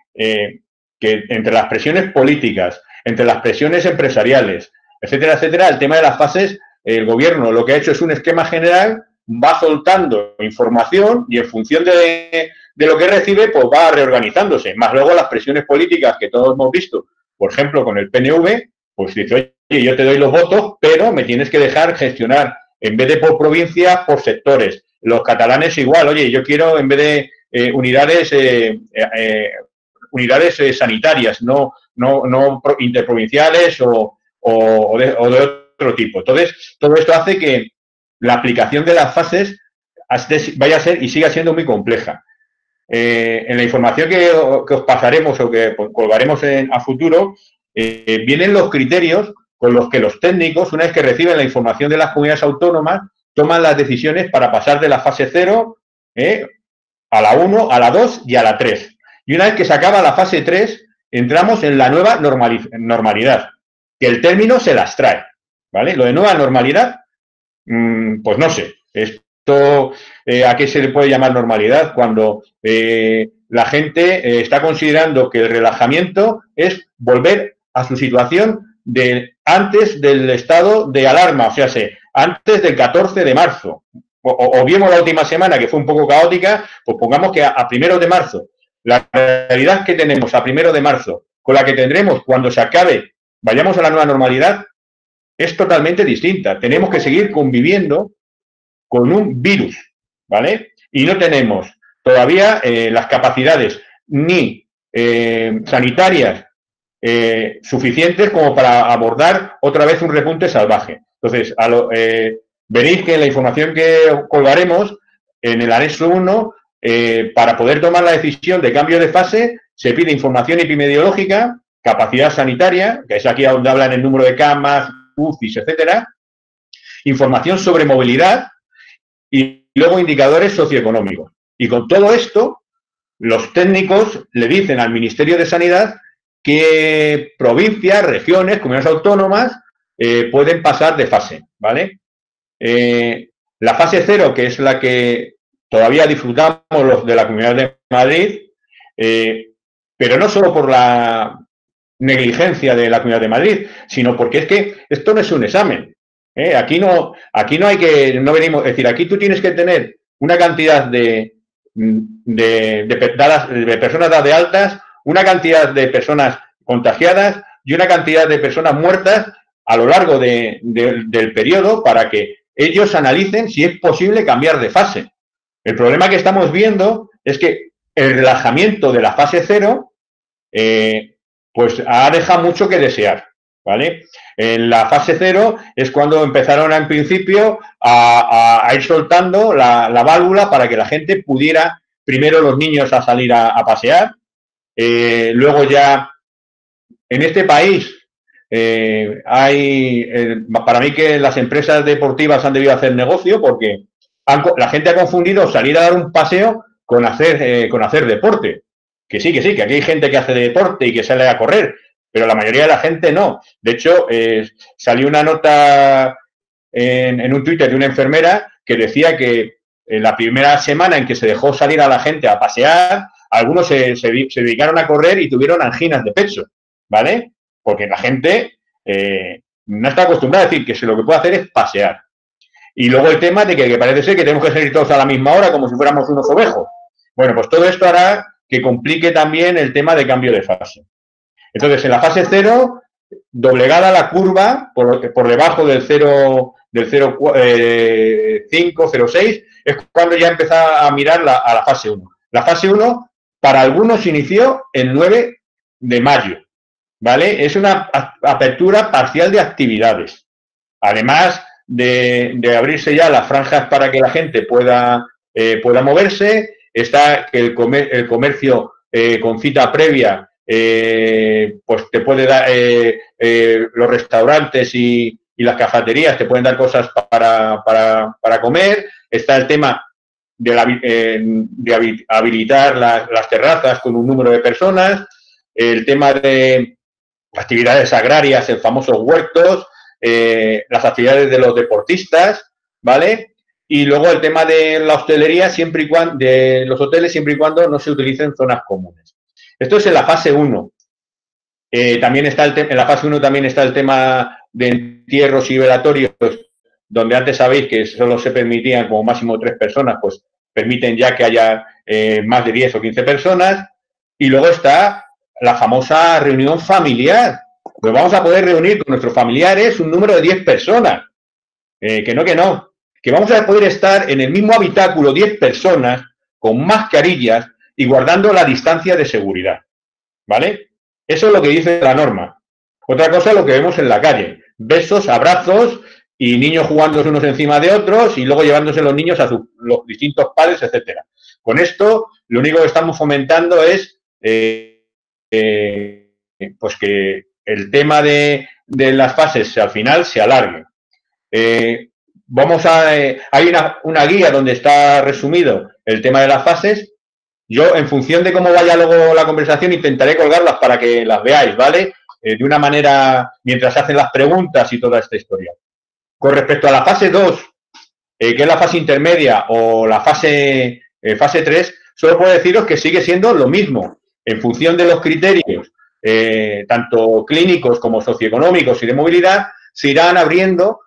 entre las presiones políticas, entre las presiones empresariales, etcétera, etcétera, el tema de las fases, el gobierno lo que ha hecho es un esquema general, va soltando información y en función de lo que recibe, pues va reorganizándose. Más luego las presiones políticas que todos hemos visto, por ejemplo, con el PNV, pues dice, oye, yo te doy los votos, pero me tienes que dejar gestionar, en vez de por provincias, por sectores. Los catalanes igual, oye, yo quiero, en vez de unidades sanitarias, no interprovinciales o de otro tipo. Entonces, todo esto hace que la aplicación de las fases vaya a ser y siga siendo muy compleja. En la información que os pasaremos o que colgaremos a futuro, vienen los criterios con los que los técnicos, una vez que reciben la información de las comunidades autónomas, toman las decisiones para pasar de la fase 0 a la 1, a la 2 y a la 3. Y una vez que se acaba la fase 3, entramos en la nueva normalidad, que el término se las trae, ¿vale? Lo de nueva normalidad, pues no sé, esto ¿a qué se le puede llamar normalidad? Cuando la gente está considerando que el relajamiento es volver a su situación de antes del estado de alarma, o sea, antes del 14 de marzo. O vimos la última semana, que fue un poco caótica, pues pongamos que a 1 de marzo. La realidad que tenemos a 1 de marzo, con la que tendremos cuando se acabe, vayamos a la nueva normalidad, es totalmente distinta. Tenemos que seguir conviviendo con un virus, ¿vale? Y no tenemos todavía las capacidades ni sanitarias suficientes como para abordar otra vez un repunte salvaje. Entonces, veréis que en la información que colgaremos, en el anexo 1, para poder tomar la decisión de cambio de fase, se pide información epidemiológica, capacidad sanitaria, que es aquí donde hablan el número de camas, UCIs, etcétera, información sobre movilidad y luego indicadores socioeconómicos. Y con todo esto, los técnicos le dicen al Ministerio de Sanidad qué provincias, regiones, comunidades autónomas pueden pasar de fase, ¿vale? La fase 0, que es la que todavía disfrutamos los de la Comunidad de Madrid, pero no solo por la negligencia de la Comunidad de Madrid, sino porque es que esto no es un examen. Aquí no hay que, no venimos, es decir, aquí tú tienes que tener una cantidad de personas dadas de altas, una cantidad de personas contagiadas y una cantidad de personas muertas a lo largo del periodo para que ellos analicen si es posible cambiar de fase. El problema que estamos viendo es que el relajamiento de la fase 0 pues ha dejado mucho que desear, ¿vale? En la fase 0 es cuando empezaron en principio a ir soltando la válvula para que la gente pudiera, primero los niños a salir a pasear, luego ya en este país para mí que las empresas deportivas han debido hacer negocio porque la gente ha confundido salir a dar un paseo con hacer deporte. Que sí, que aquí hay gente que hace deporte y que sale a correr, pero la mayoría de la gente no. De hecho, salió una nota en un Twitter de una enfermera que decía que en la primera semana en que se dejó salir a la gente a pasear, algunos se dedicaron a correr y tuvieron anginas de pecho, ¿vale? Porque la gente no está acostumbrada a decir que lo que puede hacer es pasear. Y luego el tema de que parece ser que tenemos que salir todos a la misma hora como si fuéramos unos ovejos. Bueno, pues todo esto hará que complique también el tema de cambio de fase. Entonces, en la fase 0, doblegada la curva por debajo del 0 del 0,5, 0,6, es cuando ya empezaba a mirar a la fase 1. La fase 1, para algunos, inició el 9 de mayo, ¿vale? Es una apertura parcial de actividades. Además de abrirse ya las franjas para que la gente pueda moverse, está que el comercio con cita previa, pues te puede dar, los restaurantes y las cafeterías te pueden dar cosas para comer. Está el tema de habilitar las terrazas con un número de personas, el tema de actividades agrarias en famosos huertos, las actividades de los deportistas, ¿vale? Y luego el tema de la hostelería, de los hoteles, siempre y cuando no se utilicen zonas comunes. Esto es en la fase 1. También está en la fase 1 también está el tema de entierros y velatorios, donde antes sabéis que solo se permitían como máximo 3 personas, pues permiten ya que haya más de 10 o 15 personas. Y luego está la famosa reunión familiar. Pues vamos a poder reunir con nuestros familiares un número de 10 personas. Que vamos a poder estar en el mismo habitáculo 10 personas con mascarillas y guardando la distancia de seguridad, ¿vale? Eso es lo que dice la norma. Otra cosa es lo que vemos en la calle. Besos, abrazos y niños jugándose unos encima de otros y luego llevándose los niños a los distintos padres, etcétera. Con esto, lo único que estamos fomentando es pues que el tema de las fases al final se alargue. Hay una guía donde está resumido el tema de las fases. Yo, en función de cómo vaya luego la conversación, intentaré colgarlas para que las veáis, ¿vale? De una manera, mientras se hacen las preguntas y toda esta historia. Con respecto a la fase 2, que es la fase intermedia, o la fase 3, solo puedo deciros que sigue siendo lo mismo. En función de los criterios, tanto clínicos como socioeconómicos y de movilidad, se irán abriendo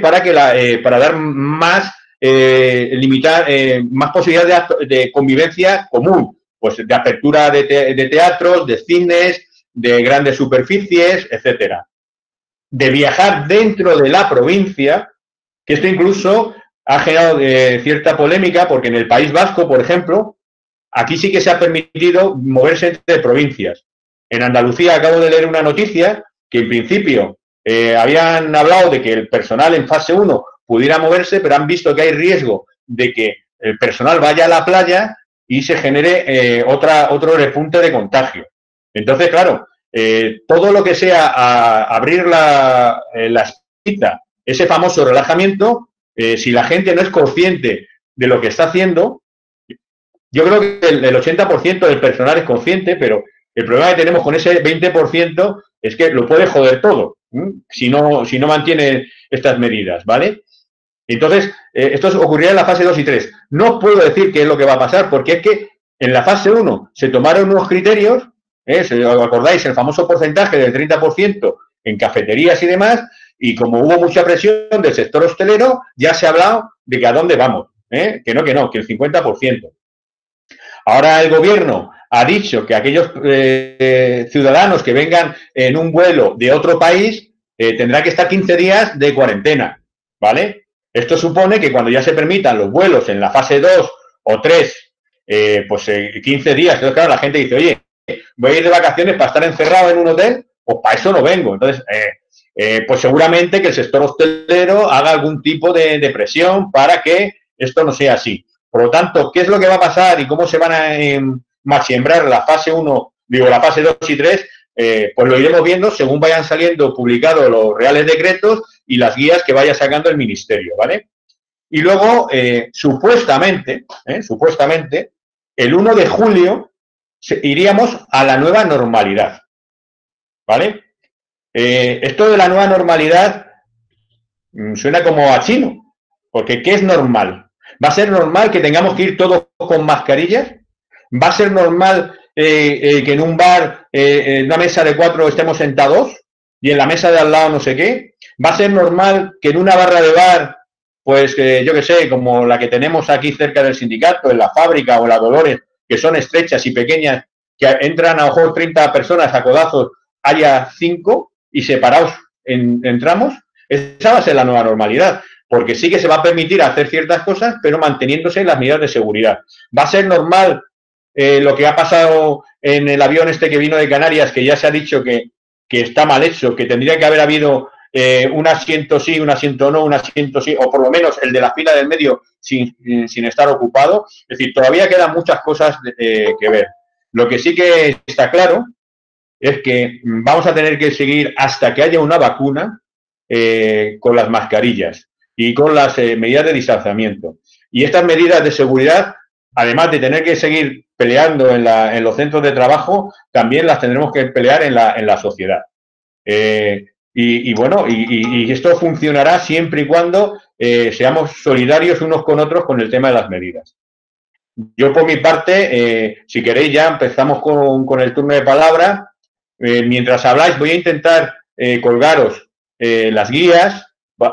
para dar más, limitar más posibilidades de convivencia común, pues de apertura de teatros, de cines, de grandes superficies, etcétera. De viajar dentro de la provincia, que esto incluso ha generado cierta polémica, porque en el País Vasco, por ejemplo, aquí sí que se ha permitido moverse entre provincias. En Andalucía acabo de leer una noticia que en principio habían hablado de que el personal en fase 1 pudiera moverse, pero han visto que hay riesgo de que el personal vaya a la playa y se genere otro repunte de contagio. Entonces, claro, todo lo que sea abrir la espita, ese famoso relajamiento, si la gente no es consciente de lo que está haciendo, yo creo que el 80% del personal es consciente, pero el problema que tenemos con ese 20% es que lo puede joder todo, si no mantiene estas medidas, ¿vale? Entonces, esto ocurrirá en la fase 2 y 3. No puedo decir qué es lo que va a pasar, porque es que en la fase 1 se tomaron unos criterios, si os acordáis, el famoso porcentaje del 30% en cafeterías y demás, y como hubo mucha presión del sector hostelero, ya se ha hablado de que a dónde vamos, que el 50%. Ahora el gobierno ha dicho que aquellos ciudadanos que vengan en un vuelo de otro país tendrán que estar 15 días de cuarentena, ¿vale? Esto supone que cuando ya se permitan los vuelos en la fase 2 o 3, 15 días, entonces claro, la gente dice, oye, voy a ir de vacaciones para estar encerrado en un hotel, pues para eso no vengo. Entonces, pues seguramente que el sector hostelero haga algún tipo de presión para que esto no sea así. Por lo tanto, ¿qué es lo que va a pasar y cómo se van a machembrar la fase 1, la fase 2 y 3? Pues lo iremos viendo según vayan saliendo publicados los reales decretos y las guías que vaya sacando el ministerio, ¿vale? Y luego, supuestamente, el 1 de julio iríamos a la nueva normalidad, ¿vale? Esto de la nueva normalidad suena como a chino, porque ¿qué es normal? ¿Va a ser normal que tengamos que ir todos con mascarillas? ¿Va a ser normal que en un bar, en una mesa de 4 estemos sentados y en la mesa de al lado no sé qué? ¿Va a ser normal que en una barra de bar, pues yo qué sé, como la que tenemos aquí cerca del sindicato, en la fábrica o en la Dolores, que son estrechas y pequeñas, que entran a lo mejor 30 personas a codazos, haya 5 y separados entramos? Esa va a ser la nueva normalidad, porque sí que se va a permitir hacer ciertas cosas, pero manteniéndose las medidas de seguridad. Va a ser normal lo que ha pasado en el avión este que vino de Canarias, que ya se ha dicho que está mal hecho, que tendría que haber habido un asiento sí, un asiento no, un asiento sí, o por lo menos el de la fila del medio sin estar ocupado. Es decir, todavía quedan muchas cosas que ver. Lo que sí que está claro es que vamos a tener que seguir hasta que haya una vacuna con las mascarillas y con las medidas de distanciamiento. Y estas medidas de seguridad, además de tener que seguir peleando en los centros de trabajo, también las tendremos que pelear en la sociedad. Y esto funcionará siempre y cuando seamos solidarios unos con otros con el tema de las medidas. Yo, por mi parte, si queréis, ya empezamos con el turno de palabra. Mientras habláis, voy a intentar colgaros las guías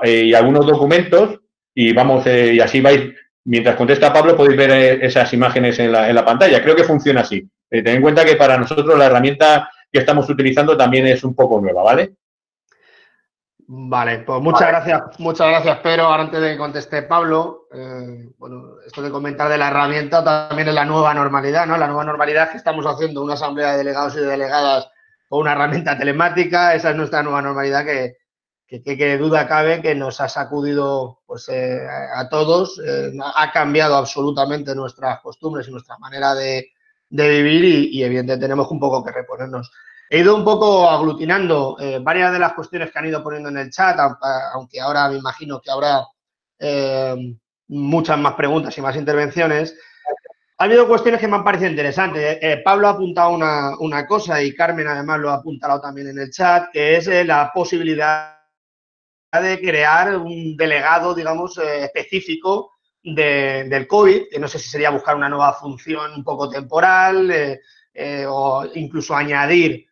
y algunos documentos y vamos, y así vais, mientras contesta Pablo, podéis ver esas imágenes en la pantalla. Creo que funciona así. Ten en cuenta que para nosotros la herramienta que estamos utilizando también es un poco nueva, ¿vale? Vale, pues muchas gracias, Pedro. Ahora antes de que conteste Pablo, bueno, esto de comentar de la herramienta también es la nueva normalidad, ¿no? La nueva normalidad es que estamos haciendo una asamblea de delegados y de delegadas con una herramienta telemática. Esa es nuestra nueva normalidad que duda cabe que nos ha sacudido pues, a todos, ha cambiado absolutamente nuestras costumbres y nuestra manera de vivir y evidentemente tenemos un poco que reponernos. He ido un poco aglutinando varias de las cuestiones que han ido poniendo en el chat, aunque ahora me imagino que habrá muchas más preguntas y más intervenciones. Ha habido cuestiones que me han parecido interesantes. Pablo ha apuntado una cosa y Carmen además lo ha apuntado también en el chat, que es la posibilidad de crear un delegado, digamos, específico del COVID, que no sé si sería buscar una nueva función un poco temporal o incluso añadir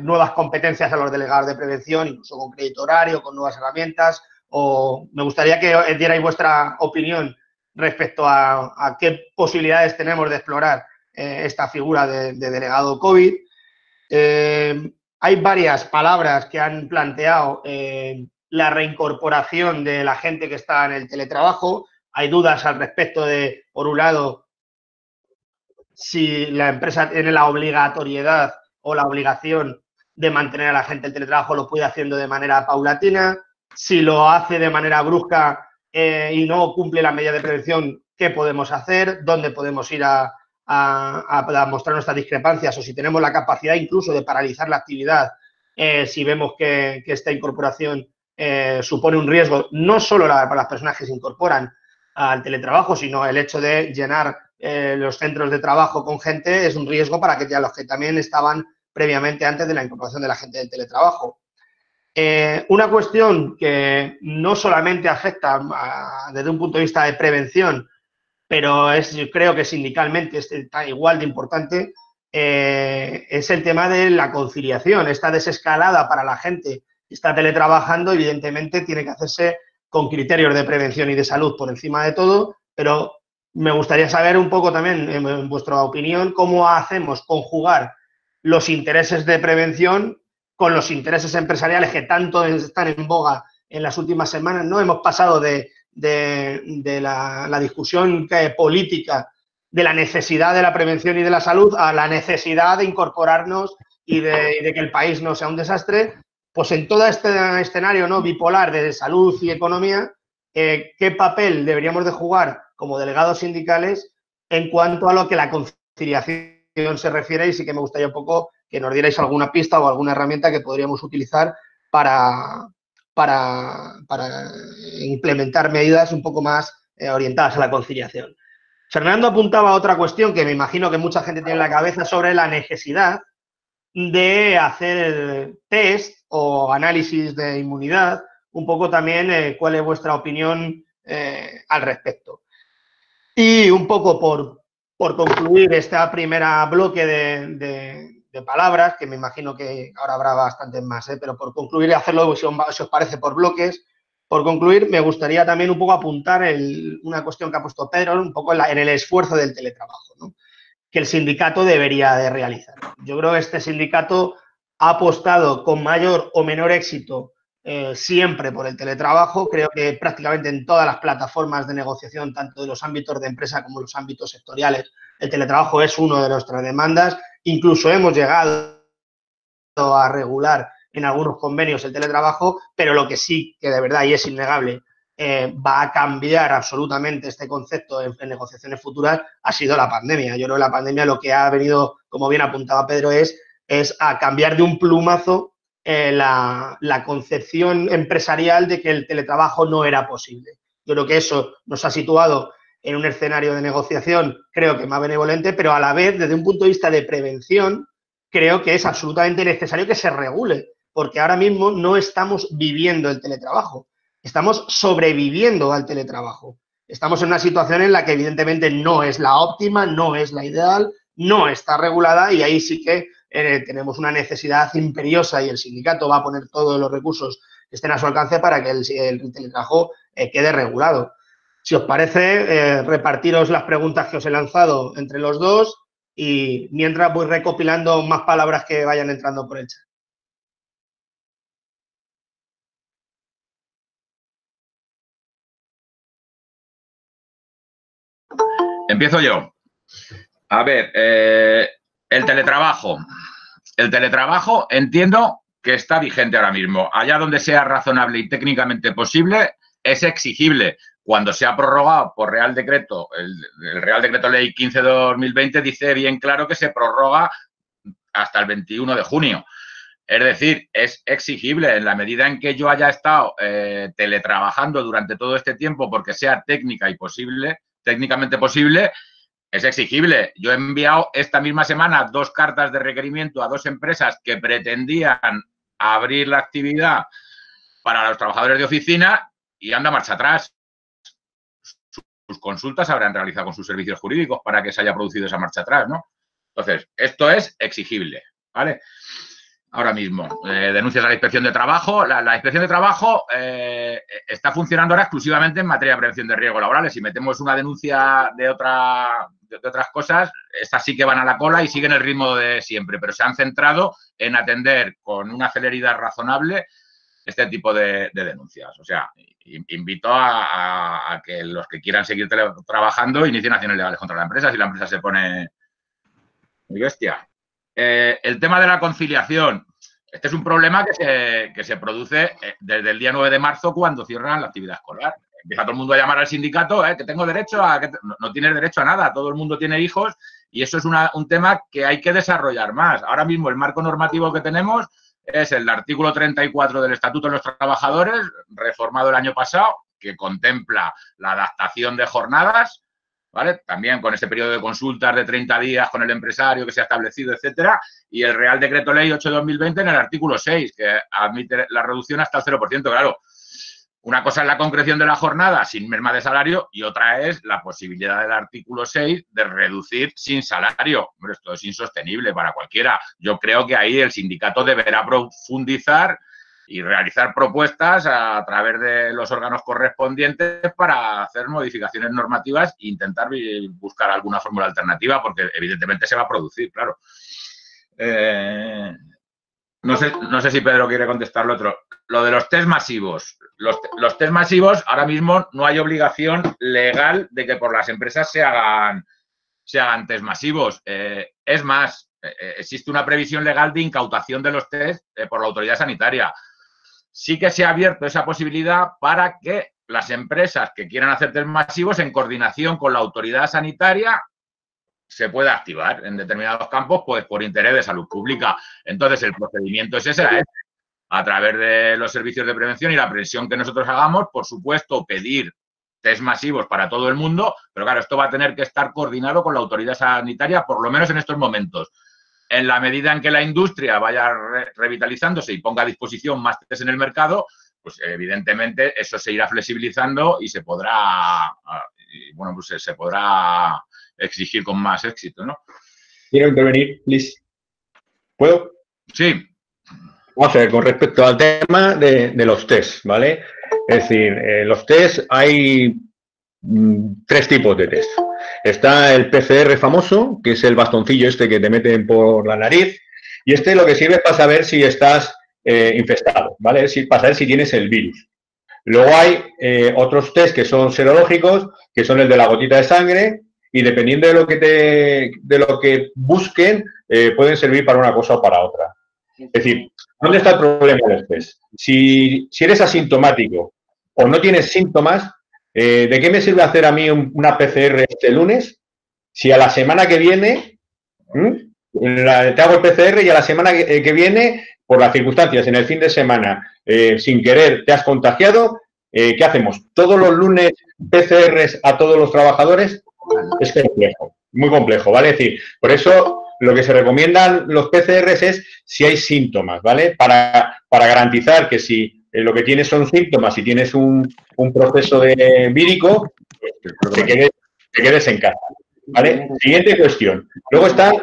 nuevas competencias a los delegados de prevención, incluso con crédito horario, con nuevas herramientas, o me gustaría que dierais vuestra opinión respecto a qué posibilidades tenemos de explorar esta figura de delegado COVID. Hay varias palabras que han planteado la reincorporación de la gente que está en el teletrabajo. Hay dudas al respecto de, por un lado, si la empresa tiene la obligatoriedad o la obligación de mantener a la gente el teletrabajo, lo puede haciendo de manera paulatina. Si lo hace de manera brusca y no cumple la medida de prevención, ¿qué podemos hacer? ¿Dónde podemos ir a mostrar nuestras discrepancias? O si tenemos la capacidad incluso de paralizar la actividad si vemos que esta incorporación supone un riesgo, no solo para las personas que se incorporan al teletrabajo, sino el hecho de llenar los centros de trabajo con gente es un riesgo para los que también estaban previamente antes de la incorporación de la gente del teletrabajo. Una cuestión que no solamente afecta desde un punto de vista de prevención, pero yo creo que sindicalmente está igual de importante, es el tema de la conciliación. Esta desescalada para la gente que está teletrabajando, evidentemente, tiene que hacerse con criterios de prevención y de salud por encima de todo, pero me gustaría saber un poco también, en vuestra opinión, cómo hacemos conjugar los intereses de prevención con los intereses empresariales que tanto están en boga en las últimas semanas, ¿no? Hemos pasado de la discusión política de la necesidad de la prevención y de la salud a la necesidad de incorporarnos y de que el país no sea un desastre. Pues en todo este escenario, ¿no?, bipolar de salud y economía, ¿qué papel deberíamos de jugar como delegados sindicales en cuanto a lo que la conciliación se refiere? Y sí que me gustaría un poco que nos dierais alguna pista o alguna herramienta que podríamos utilizar para implementar medidas un poco más orientadas a la conciliación. Fernando apuntaba a otra cuestión que me imagino que mucha gente tiene en la cabeza sobre la necesidad de hacer test o análisis de inmunidad, un poco también cuál es vuestra opinión al respecto. Y un poco por concluir este primer bloque de palabras, que me imagino que ahora habrá bastantes más, pero por concluir y hacerlo, si os parece, por bloques, por concluir, me gustaría también un poco apuntar una cuestión que ha puesto Pedro, un poco en el esfuerzo del teletrabajo, ¿no?, que el sindicato debería de realizar. Yo creo que este sindicato ha apostado con mayor o menor éxito siempre por el teletrabajo. Creo que prácticamente en todas las plataformas de negociación, tanto de los ámbitos de empresa como los ámbitos sectoriales, el teletrabajo es una de nuestras demandas. Incluso hemos llegado a regular en algunos convenios el teletrabajo, pero lo que sí que de verdad, y es innegable, va a cambiar absolutamente este concepto en negociaciones futuras, ha sido la pandemia. Yo creo que la pandemia lo que ha venido, como bien apuntaba Pedro, es a cambiar de un plumazo la concepción empresarial de que el teletrabajo no era posible. Yo creo que eso nos ha situado en un escenario de negociación, creo que más benevolente, pero a la vez, desde un punto de vista de prevención, creo que es absolutamente necesario que se regule, porque ahora mismo no estamos viviendo el teletrabajo, estamos sobreviviendo al teletrabajo. Estamos en una situación en la que evidentemente no es la óptima, no es la ideal, no está regulada y ahí sí que tenemos una necesidad imperiosa y el sindicato va a poner todos los recursos que estén a su alcance para que el teletrabajo quede regulado. Si os parece, repartiros las preguntas que os he lanzado entre los dos y mientras voy recopilando más palabras que vayan entrando por el chat. Empiezo yo. A ver, el teletrabajo. El teletrabajo entiendo que está vigente ahora mismo. Allá donde sea razonable y técnicamente posible, es exigible. Cuando se ha prorrogado por Real Decreto, el Real Decreto Ley 15/2020 dice bien claro que se prorroga hasta el 21 de junio. Es decir, es exigible en la medida en que yo haya estado teletrabajando durante todo este tiempo porque sea técnicamente posible, es exigible. Yo he enviado esta misma semana 2 cartas de requerimiento a 2 empresas que pretendían abrir la actividad para los trabajadores de oficina y anda marcha atrás. Sus consultas habrán realizado con sus servicios jurídicos para que se haya producido esa marcha atrás, ¿no? Entonces, esto es exigible, ¿vale? Ahora mismo, denuncias a la Inspección de Trabajo. La Inspección de Trabajo está funcionando ahora exclusivamente en materia de prevención de riesgos laborales. Si metemos una denuncia de otras cosas, estas sí que van a la cola y siguen el ritmo de siempre, pero se han centrado en atender con una celeridad razonable este tipo de denuncias. O sea, invito a que los que quieran seguir trabajando inicien acciones legales contra la empresa si la empresa se pone muy bestia. El tema de la conciliación. Este es un problema que se produce desde el día 9 de marzo cuando cierran la actividad escolar. Empieza todo el mundo a llamar al sindicato, que tengo derecho a... No tienes derecho a nada, todo el mundo tiene hijos y eso es un tema que hay que desarrollar más. Ahora mismo el marco normativo que tenemos es el artículo 34 del Estatuto de los Trabajadores, reformado el año pasado, que contempla la adaptación de jornadas, ¿vale? También con ese periodo de consultas de 30 días con el empresario que se ha establecido, etcétera, y el Real Decreto Ley 8/2020 en el artículo 6, que admite la reducción hasta el 0%. Claro, una cosa es la concreción de la jornada sin merma de salario y otra es la posibilidad del artículo 6 de reducir sin salario. Hombre, esto es insostenible para cualquiera. Yo creo que ahí el sindicato deberá profundizar y realizar propuestas a través de los órganos correspondientes para hacer modificaciones normativas e intentar buscar alguna fórmula alternativa, porque evidentemente se va a producir, claro. No sé si Pedro quiere contestar lo otro. Lo de los test masivos. Los test masivos, ahora mismo no hay obligación legal de que por las empresas se hagan test masivos. Es más, existe una previsión legal de incautación de los test por la autoridad sanitaria. Sí que se ha abierto esa posibilidad para que las empresas que quieran hacer test masivos en coordinación con la autoridad sanitaria se pueda activar en determinados campos, pues por interés de salud pública. Entonces, el procedimiento es ese, a través de los servicios de prevención y la presión que nosotros hagamos, por supuesto, pedir test masivos para todo el mundo, pero claro, esto va a tener que estar coordinado con la autoridad sanitaria, por lo menos en estos momentos. En la medida en que la industria vaya revitalizándose y ponga a disposición más test en el mercado, pues evidentemente eso se irá flexibilizando y se podrá, bueno, pues se podrá exigir con más éxito, ¿no? Quiero intervenir, please. ¿Puedo? Sí. Vamos a ver, con respecto al tema de los test, ¿vale? Es decir, los test hay 3 tipos de test. Está el PCR famoso, que es el bastoncillo este que te meten por la nariz, y este lo que sirve es para saber si estás infestado, ¿vale? Para saber si tienes el virus. Luego hay otros test que son serológicos, que son el de la gotita de sangre, y dependiendo de lo que busquen, pueden servir para una cosa o para otra. Es decir, ¿dónde está el problema de los test? Si eres asintomático o no tienes síntomas, ¿de qué me sirve hacer a mí una PCR este lunes si a la semana que viene te hago el PCR y a la semana que viene, por las circunstancias, en el fin de semana, sin querer te has contagiado? ¿Qué hacemos? ¿Todos los lunes PCRs a todos los trabajadores? Es complejo, muy complejo, ¿vale? Es decir, por eso lo que se recomiendan los PCRs es si hay síntomas, ¿vale? Para garantizar que si lo que tienes son síntomas y tienes un proceso vírico, te quedes en casa, ¿vale? Siguiente cuestión. Luego están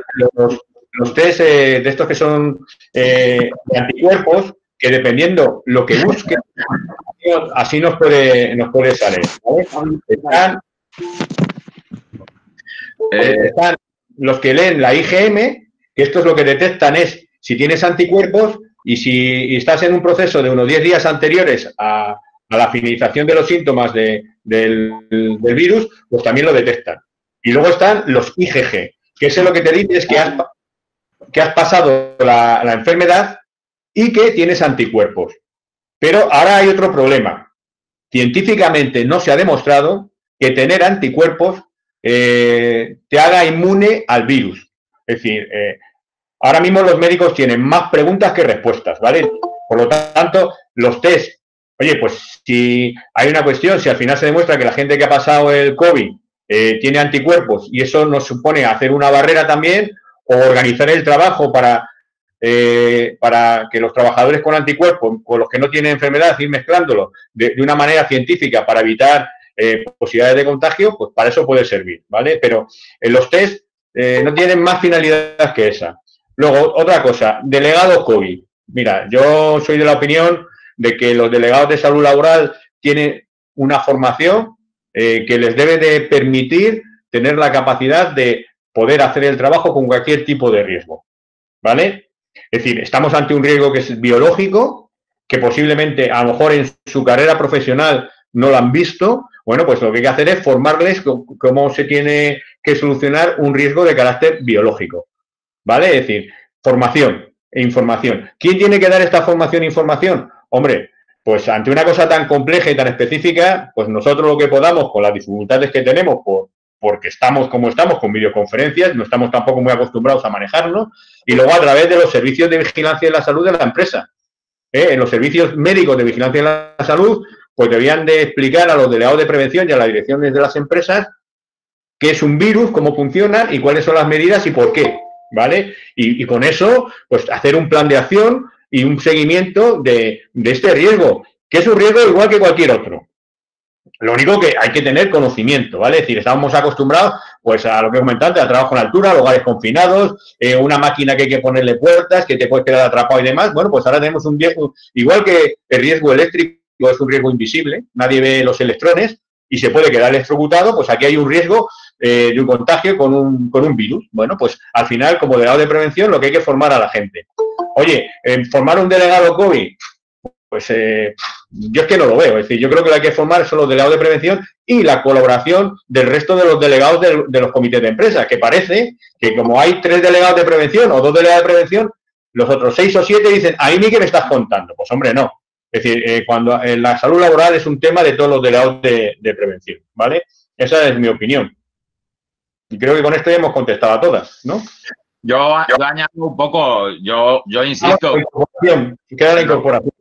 los test de estos que son de anticuerpos, que dependiendo lo que busquen, así nos puede salir, ¿vale? Están los que leen la IgM, que esto es lo que detectan es si tienes anticuerpos y si estás en un proceso de unos 10 días anteriores a la finalización de los síntomas del virus, pues también lo detectan. Y luego están los IgG, que eso lo que te dice es que has pasado la enfermedad y que tienes anticuerpos. Pero ahora hay otro problema. Científicamente no se ha demostrado que tener anticuerpos te haga inmune al virus. Es decir, ahora mismo los médicos tienen más preguntas que respuestas, ¿vale? Por lo tanto, los test, oye, pues si hay una cuestión, si al final se demuestra que la gente que ha pasado el COVID tiene anticuerpos y eso nos supone hacer una barrera también o organizar el trabajo para que los trabajadores con anticuerpos, con los que no tienen enfermedad, ir mezclándolo de una manera científica para evitar posibilidades de contagio, pues para eso puede servir, ¿vale? Pero los test no tienen más finalidad que esa. Luego, otra cosa, delegados COVID. Mira, yo soy de la opinión de que los delegados de salud laboral tienen una formación que les debe de permitir tener la capacidad de poder hacer el trabajo con cualquier tipo de riesgo, ¿vale? Es decir, estamos ante un riesgo que es biológico, que posiblemente a lo mejor en su carrera profesional no lo han visto. Bueno, pues lo que hay que hacer es formarles cómo se tiene que solucionar un riesgo de carácter biológico, ¿vale? Es decir, formación e información. ¿Quién tiene que dar esta formación e información? Hombre, pues ante una cosa tan compleja y tan específica, pues nosotros lo que podamos, con las dificultades que tenemos, porque estamos como estamos, con videoconferencias, no estamos tampoco muy acostumbrados a manejarnos, y luego a través de los servicios de vigilancia de la salud de la empresa. En los servicios médicos de vigilancia de la salud, pues debían de explicar a los delegados de prevención y a las direcciones de las empresas qué es un virus, cómo funciona y cuáles son las medidas y por qué, ¿vale? Y con eso, pues hacer un plan de acción y un seguimiento de este riesgo, que es un riesgo igual que cualquier otro. Lo único que hay que tener conocimiento, ¿vale? Es decir, estamos acostumbrados pues a lo que he comentado, al trabajo en altura, lugares confinados, una máquina que hay que ponerle puertas, que te puedes quedar atrapado y demás. Bueno, pues ahora tenemos un riesgo, igual que el riesgo eléctrico es un riesgo invisible, nadie ve los electrones y se puede quedar electrocutado, pues aquí hay un riesgo de un contagio con un virus. Bueno, pues al final, como delegado de prevención, lo que hay que formar a la gente. Oye, formar un delegado COVID, pues yo es que no lo veo. Es decir, yo creo que lo que hay que formar son los delegados de prevención y la colaboración del resto de los delegados de los comités de empresa, que parece que como hay 3 delegados de prevención o 2 delegados de prevención, los otros 6 o 7 dicen, ¿a mí qué me estás contando? Pues hombre, no. Es decir, cuando la salud laboral es un tema de todos los delegados de prevención, ¿vale? Esa es mi opinión. Y creo que con esto ya hemos contestado a todas, ¿no? Yo añado un poco, yo insisto. Queda la incorporación.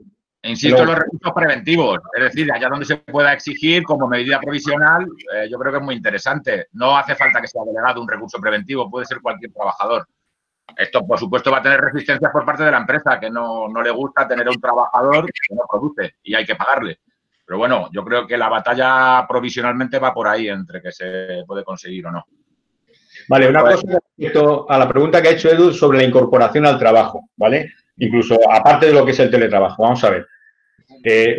Insisto en los recursos preventivos, es decir, allá donde se pueda exigir como medida provisional, yo creo que es muy interesante. No hace falta que sea delegado un recurso preventivo, puede ser cualquier trabajador. Esto, por supuesto, va a tener resistencias por parte de la empresa, que no le gusta tener a un trabajador que no produce y hay que pagarle. Pero bueno, yo creo que la batalla provisionalmente va por ahí, entre que se puede conseguir o no. Vale, una cosa respecto a la pregunta que ha hecho Edu sobre la incorporación al trabajo, ¿vale? Incluso aparte de lo que es el teletrabajo. Vamos a ver.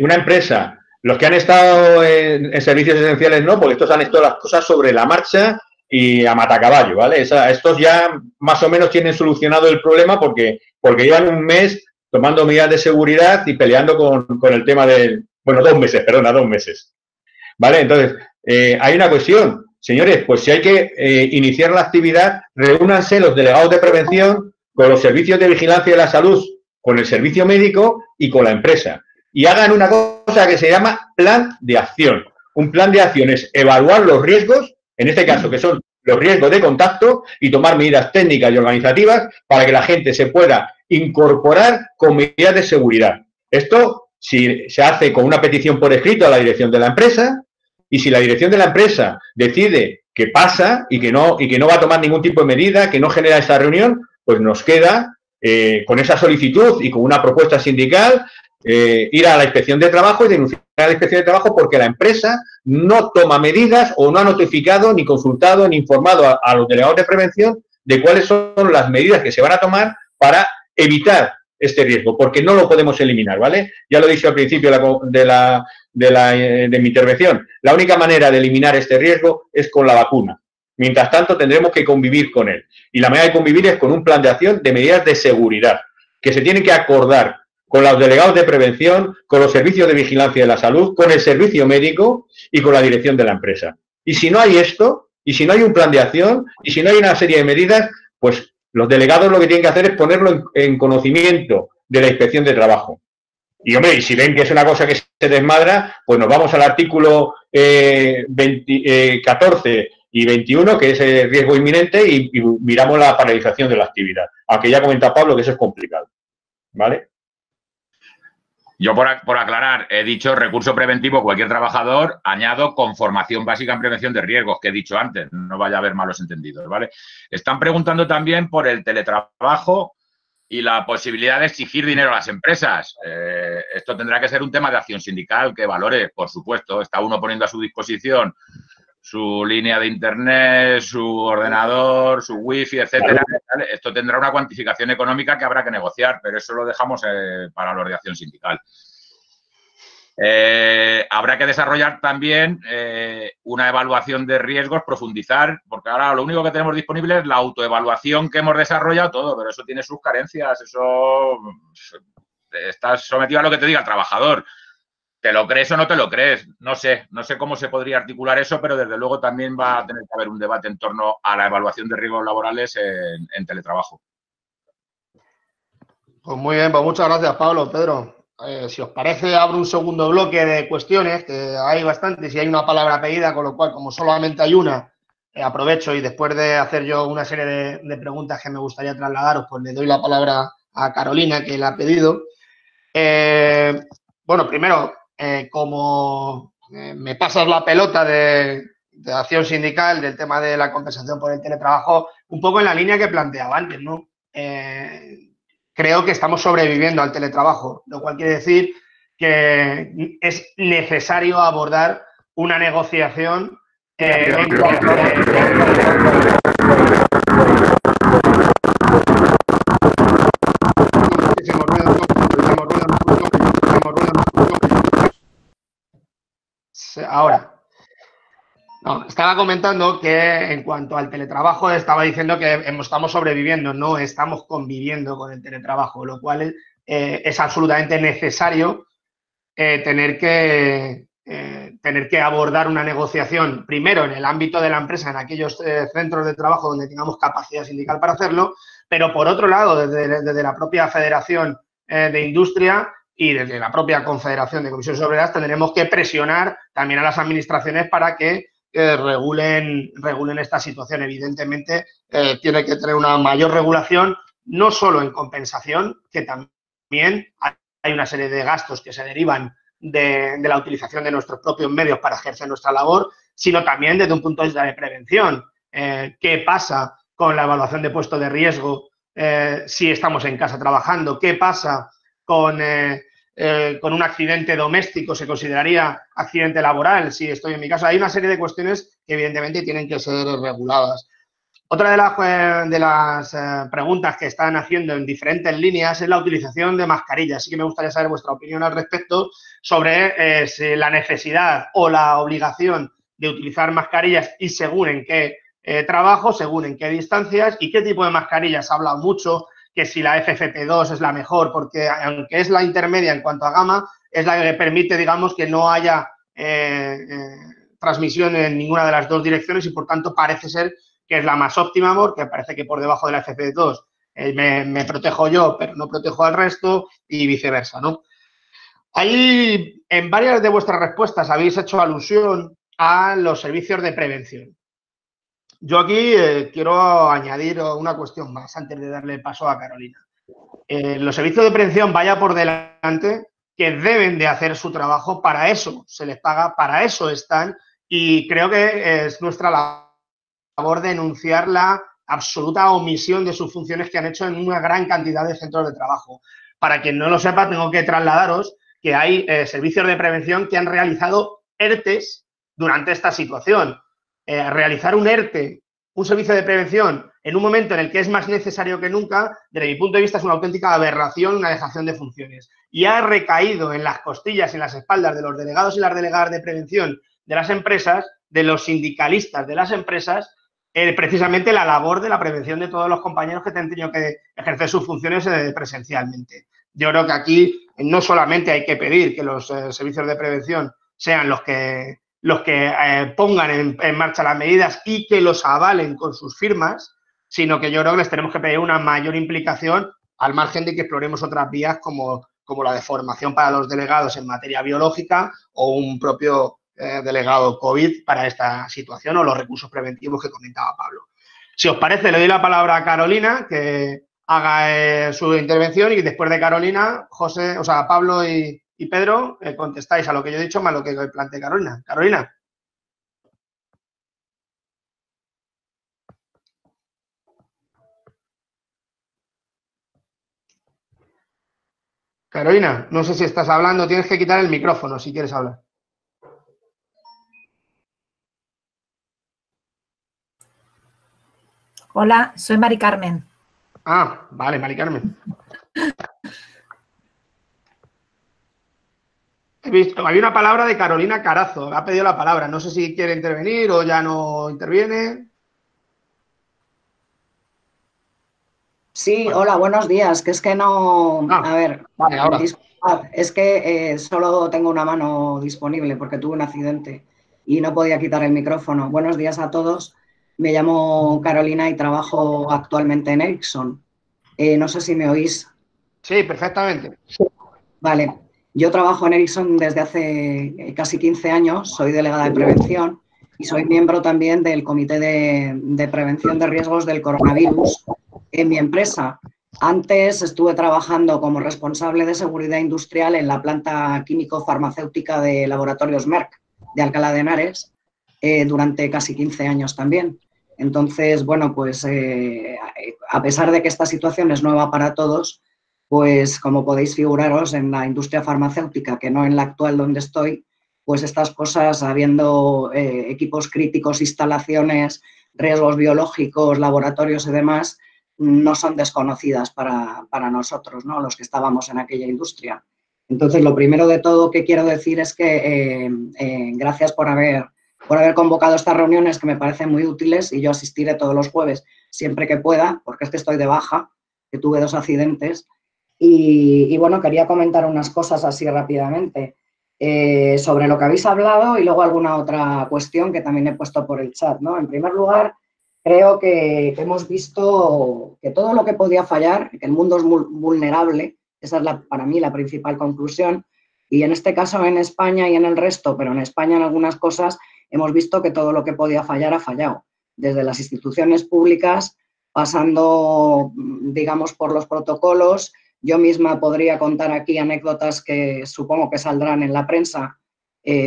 Una empresa, los que han estado en servicios esenciales no, porque estos han hecho las cosas sobre la marcha y a matacaballo, ¿vale? Estos ya más o menos tienen solucionado el problema porque llevan un mes tomando medidas de seguridad y peleando con el tema del... Bueno, 2 meses, perdona, 2 meses. ¿Vale? Entonces, hay una cuestión. Señores, pues si hay que iniciar la actividad, reúnanse los delegados de prevención con los servicios de vigilancia de la salud, con el servicio médico y con la empresa. Y hagan una cosa que se llama plan de acción. Un plan de acción es evaluar los riesgos, en este caso que son los riesgos de contacto, y tomar medidas técnicas y organizativas para que la gente se pueda incorporar con medidas de seguridad. Esto si se hace con una petición por escrito a la dirección de la empresa, y si la dirección de la empresa decide que pasa y que no va a tomar ningún tipo de medida, que no genera esa reunión, pues nos queda con esa solicitud y con una propuesta sindical ir a la inspección de trabajo y denunciar a la inspección de trabajo porque la empresa no toma medidas o no ha notificado, ni consultado, ni informado a los delegados de prevención de cuáles son las medidas que se van a tomar para evitar este riesgo, porque no lo podemos eliminar, ¿vale? Ya lo he dicho al principio de mi intervención. La única manera de eliminar este riesgo es con la vacuna. Mientras tanto, tendremos que convivir con él. Y la manera de convivir es con un plan de acción de medidas de seguridad, que se tienen que acordar con los delegados de prevención, con los servicios de vigilancia de la salud, con el servicio médico y con la dirección de la empresa. Y si no hay esto, y si no hay un plan de acción, y si no hay una serie de medidas, pues los delegados lo que tienen que hacer es ponerlo en conocimiento de la inspección de trabajo. Y, hombre, y si ven que es una cosa que se desmadra, pues nos vamos al artículo 14 y 21, que es el riesgo inminente, y miramos la paralización de la actividad. Aunque ya comenta Pablo que eso es complicado. ¿Vale? Yo, por aclarar, he dicho recurso preventivo cualquier trabajador, añado con formación básica en prevención de riesgos, que he dicho antes, no vaya a haber malos entendidos, ¿vale? Están preguntando también por el teletrabajo y la posibilidad de exigir dinero a las empresas. Esto tendrá que ser un tema de acción sindical que valore, por supuesto. Está uno poniendo a su disposición su línea de internet, su ordenador, su wifi, etcétera. Esto tendrá una cuantificación económica que habrá que negociar, pero eso lo dejamos para la de acción sindical. Habrá que desarrollar también una evaluación de riesgos, profundizar, porque ahora lo único que tenemos disponible es la autoevaluación que hemos desarrollado todo, pero eso tiene sus carencias, eso está sometido a lo que te diga el trabajador. ¿Te lo crees o no te lo crees? No sé cómo se podría articular eso, pero desde luego también va a tener que haber un debate en torno a la evaluación de riesgos laborales en teletrabajo. Pues muy bien, pues muchas gracias, Pablo. Pedro, si os parece, abro un segundo bloque de cuestiones, que hay bastantes y hay una palabra pedida, con lo cual, como solamente hay una, aprovecho y después de hacer yo una serie de preguntas que me gustaría trasladaros, pues le doy la palabra a Carolina, que la ha pedido. Bueno, primero, como me pasas la pelota de acción sindical, del tema de la compensación por el teletrabajo, un poco en la línea que planteaba antes, ¿no? Creo que estamos sobreviviendo al teletrabajo, lo cual quiere decir que es necesario abordar una negociación en cuanto Ahora, no, estaba comentando que en cuanto al teletrabajo estaba diciendo que estamos sobreviviendo, no estamos conviviendo con el teletrabajo, lo cual es absolutamente necesario tener que abordar una negociación, primero en el ámbito de la empresa, en aquellos centros de trabajo donde tengamos capacidad sindical para hacerlo, pero por otro lado, desde la propia Federación de Industria y desde la propia Confederación de Comisiones Obreras tendremos que presionar también a las administraciones para que regulen esta situación. Evidentemente, tiene que tener una mayor regulación, no solo en compensación, que también hay una serie de gastos que se derivan de la utilización de nuestros propios medios para ejercer nuestra labor, sino también desde un punto de vista de prevención. ¿Qué pasa con la evaluación de puesto de riesgo si estamos en casa trabajando? ¿Qué pasa con un accidente doméstico? ¿Se consideraría accidente laboral si estoy en mi casa? Hay una serie de cuestiones que evidentemente tienen que ser reguladas. Otra de las preguntas que están haciendo en diferentes líneas es la utilización de mascarillas. Así que me gustaría saber vuestra opinión al respecto sobre si la necesidad o la obligación de utilizar mascarillas y según en qué trabajo, según en qué distancias y qué tipo de mascarillas. Se ha hablado mucho que si la FFP2 es la mejor, porque aunque es la intermedia en cuanto a gama, es la que permite, digamos, que no haya transmisión en ninguna de las dos direcciones y, por tanto, parece ser que es la más óptima, porque parece que por debajo de la FFP2 me protejo yo, pero no protejo al resto y viceversa, ¿no? Ahí, en varias de vuestras respuestas habéis hecho alusión a los servicios de prevención. Yo aquí quiero añadir una cuestión más antes de darle paso a Carolina. Los servicios de prevención, vaya por delante, que deben de hacer su trabajo, para eso se les paga, para eso están, y creo que es nuestra labor denunciar la absoluta omisión de sus funciones que han hecho en una gran cantidad de centros de trabajo. Para quien no lo sepa, tengo que trasladaros que hay servicios de prevención que han realizado ERTEs durante esta situación. Realizar un ERTE, un servicio de prevención, en un momento en el que es más necesario que nunca, desde mi punto de vista es una auténtica aberración, una dejación de funciones. Y ha recaído en las costillas y en las espaldas de los delegados y las delegadas de prevención de las empresas, de los sindicalistas de las empresas, precisamente la labor de la prevención de todos los compañeros que han tenido que ejercer sus funciones presencialmente. Yo creo que aquí no solamente hay que pedir que los servicios de prevención sean los que pongan en marcha las medidas y que los avalen con sus firmas, sino que yo creo que les tenemos que pedir una mayor implicación, al margen de que exploremos otras vías como la de formación para los delegados en materia biológica o un propio delegado COVID para esta situación, o los recursos preventivos que comentaba Pablo. Si os parece, le doy la palabra a Carolina, que haga su intervención, y después de Carolina, Pablo y Pedro, contestáis a lo que yo he dicho más lo que plantee Carolina. Carolina. Carolina, no sé si estás hablando, tienes que quitar el micrófono si quieres hablar. Hola, soy Mari Carmen. Ah, vale, Mari Carmen. He visto, había una palabra de Carolina Carazo, ha pedido la palabra. No sé si quiere intervenir o ya no interviene. Sí, hola, buenos días. Que es que no... A ver, vale, ahora. Disculpad, es que solo tengo una mano disponible porque tuve un accidente y no podía quitar el micrófono. Buenos días a todos. Me llamo Carolina y trabajo actualmente en Ericsson. No sé si me oís. Sí, perfectamente. Vale. Yo trabajo en Ericsson desde hace casi 15 años, soy delegada de prevención y soy miembro también del Comité de Prevención de Riesgos del Coronavirus en mi empresa. Antes estuve trabajando como responsable de seguridad industrial en la planta químico-farmacéutica de Laboratorios Merck de Alcalá de Henares durante casi 15 años también. Entonces, bueno, pues a pesar de que esta situación es nueva para todos, pues como podéis figuraros, en la industria farmacéutica, que no en la actual donde estoy, pues estas cosas, habiendo equipos críticos, instalaciones, riesgos biológicos, laboratorios y demás, no son desconocidas para nosotros, ¿no?, los que estábamos en aquella industria. Entonces, lo primero de todo que quiero decir es que gracias por haber convocado estas reuniones, que me parecen muy útiles, y yo asistiré todos los jueves siempre que pueda, porque es que estoy de baja, que tuve 2 accidentes. Y bueno, quería comentar unas cosas así rápidamente sobre lo que habéis hablado y luego alguna otra cuestión que también he puesto por el chat, ¿no? En primer lugar, creo que hemos visto que todo lo que podía fallar, que el mundo es muy vulnerable, esa es para mí la principal conclusión, y en este caso en España y en el resto, pero en España en algunas cosas, hemos visto que todo lo que podía fallar ha fallado, desde las instituciones públicas, pasando, digamos, por los protocolos. Yo misma podría contar aquí anécdotas que supongo que saldrán en la prensa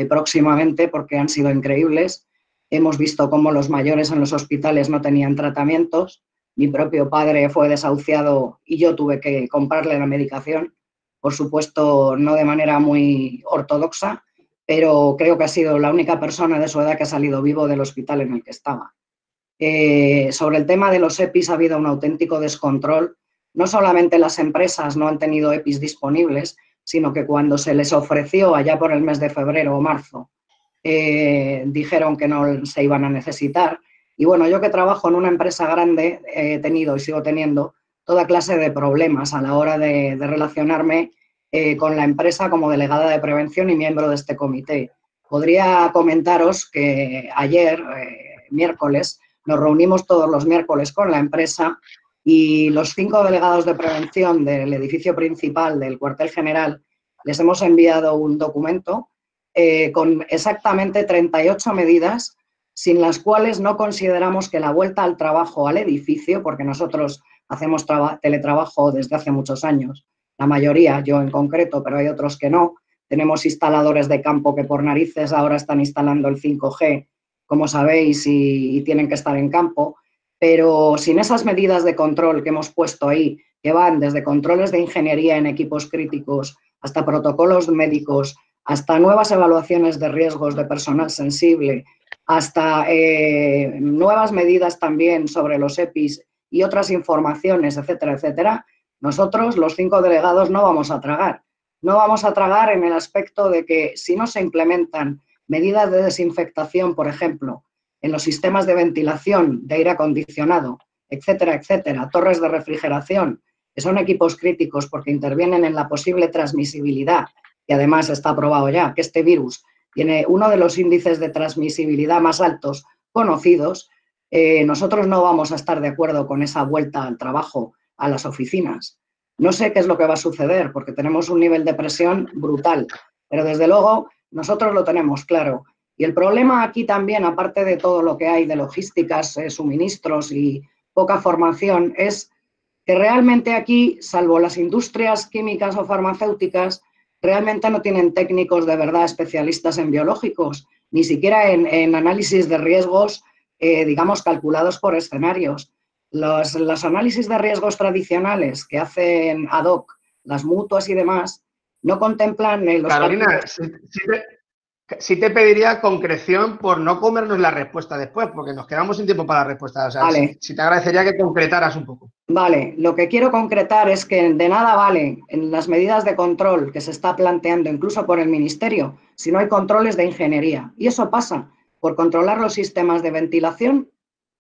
próximamente, porque han sido increíbles. Hemos visto cómo los mayores en los hospitales no tenían tratamientos. Mi propio padre fue desahuciado y yo tuve que comprarle la medicación, por supuesto no de manera muy ortodoxa, pero creo que ha sido la única persona de su edad que ha salido vivo del hospital en el que estaba. Sobre el tema de los EPIs ha habido un auténtico descontrol. No solamente las empresas no han tenido EPIs disponibles, sino que cuando se les ofreció allá por el mes de febrero o marzo, dijeron que no se iban a necesitar. Y bueno, yo que trabajo en una empresa grande he tenido y sigo teniendo toda clase de problemas a la hora de relacionarme con la empresa como delegada de prevención y miembro de este comité. Podría comentaros que ayer, miércoles, nos reunimos todos los miércoles con la empresa y los 5 delegados de prevención del edificio principal del cuartel general les hemos enviado un documento con exactamente 38 medidas sin las cuales no consideramos que la vuelta al trabajo al edificio, porque nosotros hacemos teletrabajo desde hace muchos años, la mayoría, yo en concreto, pero hay otros que no. Tenemos instaladores de campo que por narices ahora están instalando el 5G, como sabéis, y tienen que estar en campo. Pero sin esas medidas de control que hemos puesto ahí, que van desde controles de ingeniería en equipos críticos hasta protocolos médicos, hasta nuevas evaluaciones de riesgos de personal sensible, hasta nuevas medidas también sobre los EPIs y otras informaciones, etcétera, etcétera, nosotros, los 5 delegados, no vamos a tragar. No vamos a tragar en el aspecto de que si no se implementan medidas de desinfectación, por ejemplo, en los sistemas de ventilación, de aire acondicionado, etcétera, etcétera, torres de refrigeración, que son equipos críticos porque intervienen en la posible transmisibilidad, y además está aprobado ya que este virus tiene uno de los índices de transmisibilidad más altos conocidos, nosotros no vamos a estar de acuerdo con esa vuelta al trabajo a las oficinas. No sé qué es lo que va a suceder porque tenemos un nivel de presión brutal, pero desde luego nosotros lo tenemos claro. Y el problema aquí también, aparte de todo lo que hay de logísticas, suministros y poca formación, es que realmente aquí, salvo las industrias químicas o farmacéuticas, realmente no tienen técnicos de verdad especialistas en biológicos, ni siquiera en análisis de riesgos, digamos, calculados por escenarios. Los análisis de riesgos tradicionales que hacen ad hoc, las mutuas y demás, no contemplan los... Carolina, sí te pediría concreción por no comernos la respuesta después, porque nos quedamos sin tiempo para la respuesta. O sea, vale. sí te agradecería que concretaras un poco. Vale, lo que quiero concretar es que de nada vale en las medidas de control que se está planteando incluso por el Ministerio si no hay controles de ingeniería. Y eso pasa por controlar los sistemas de ventilación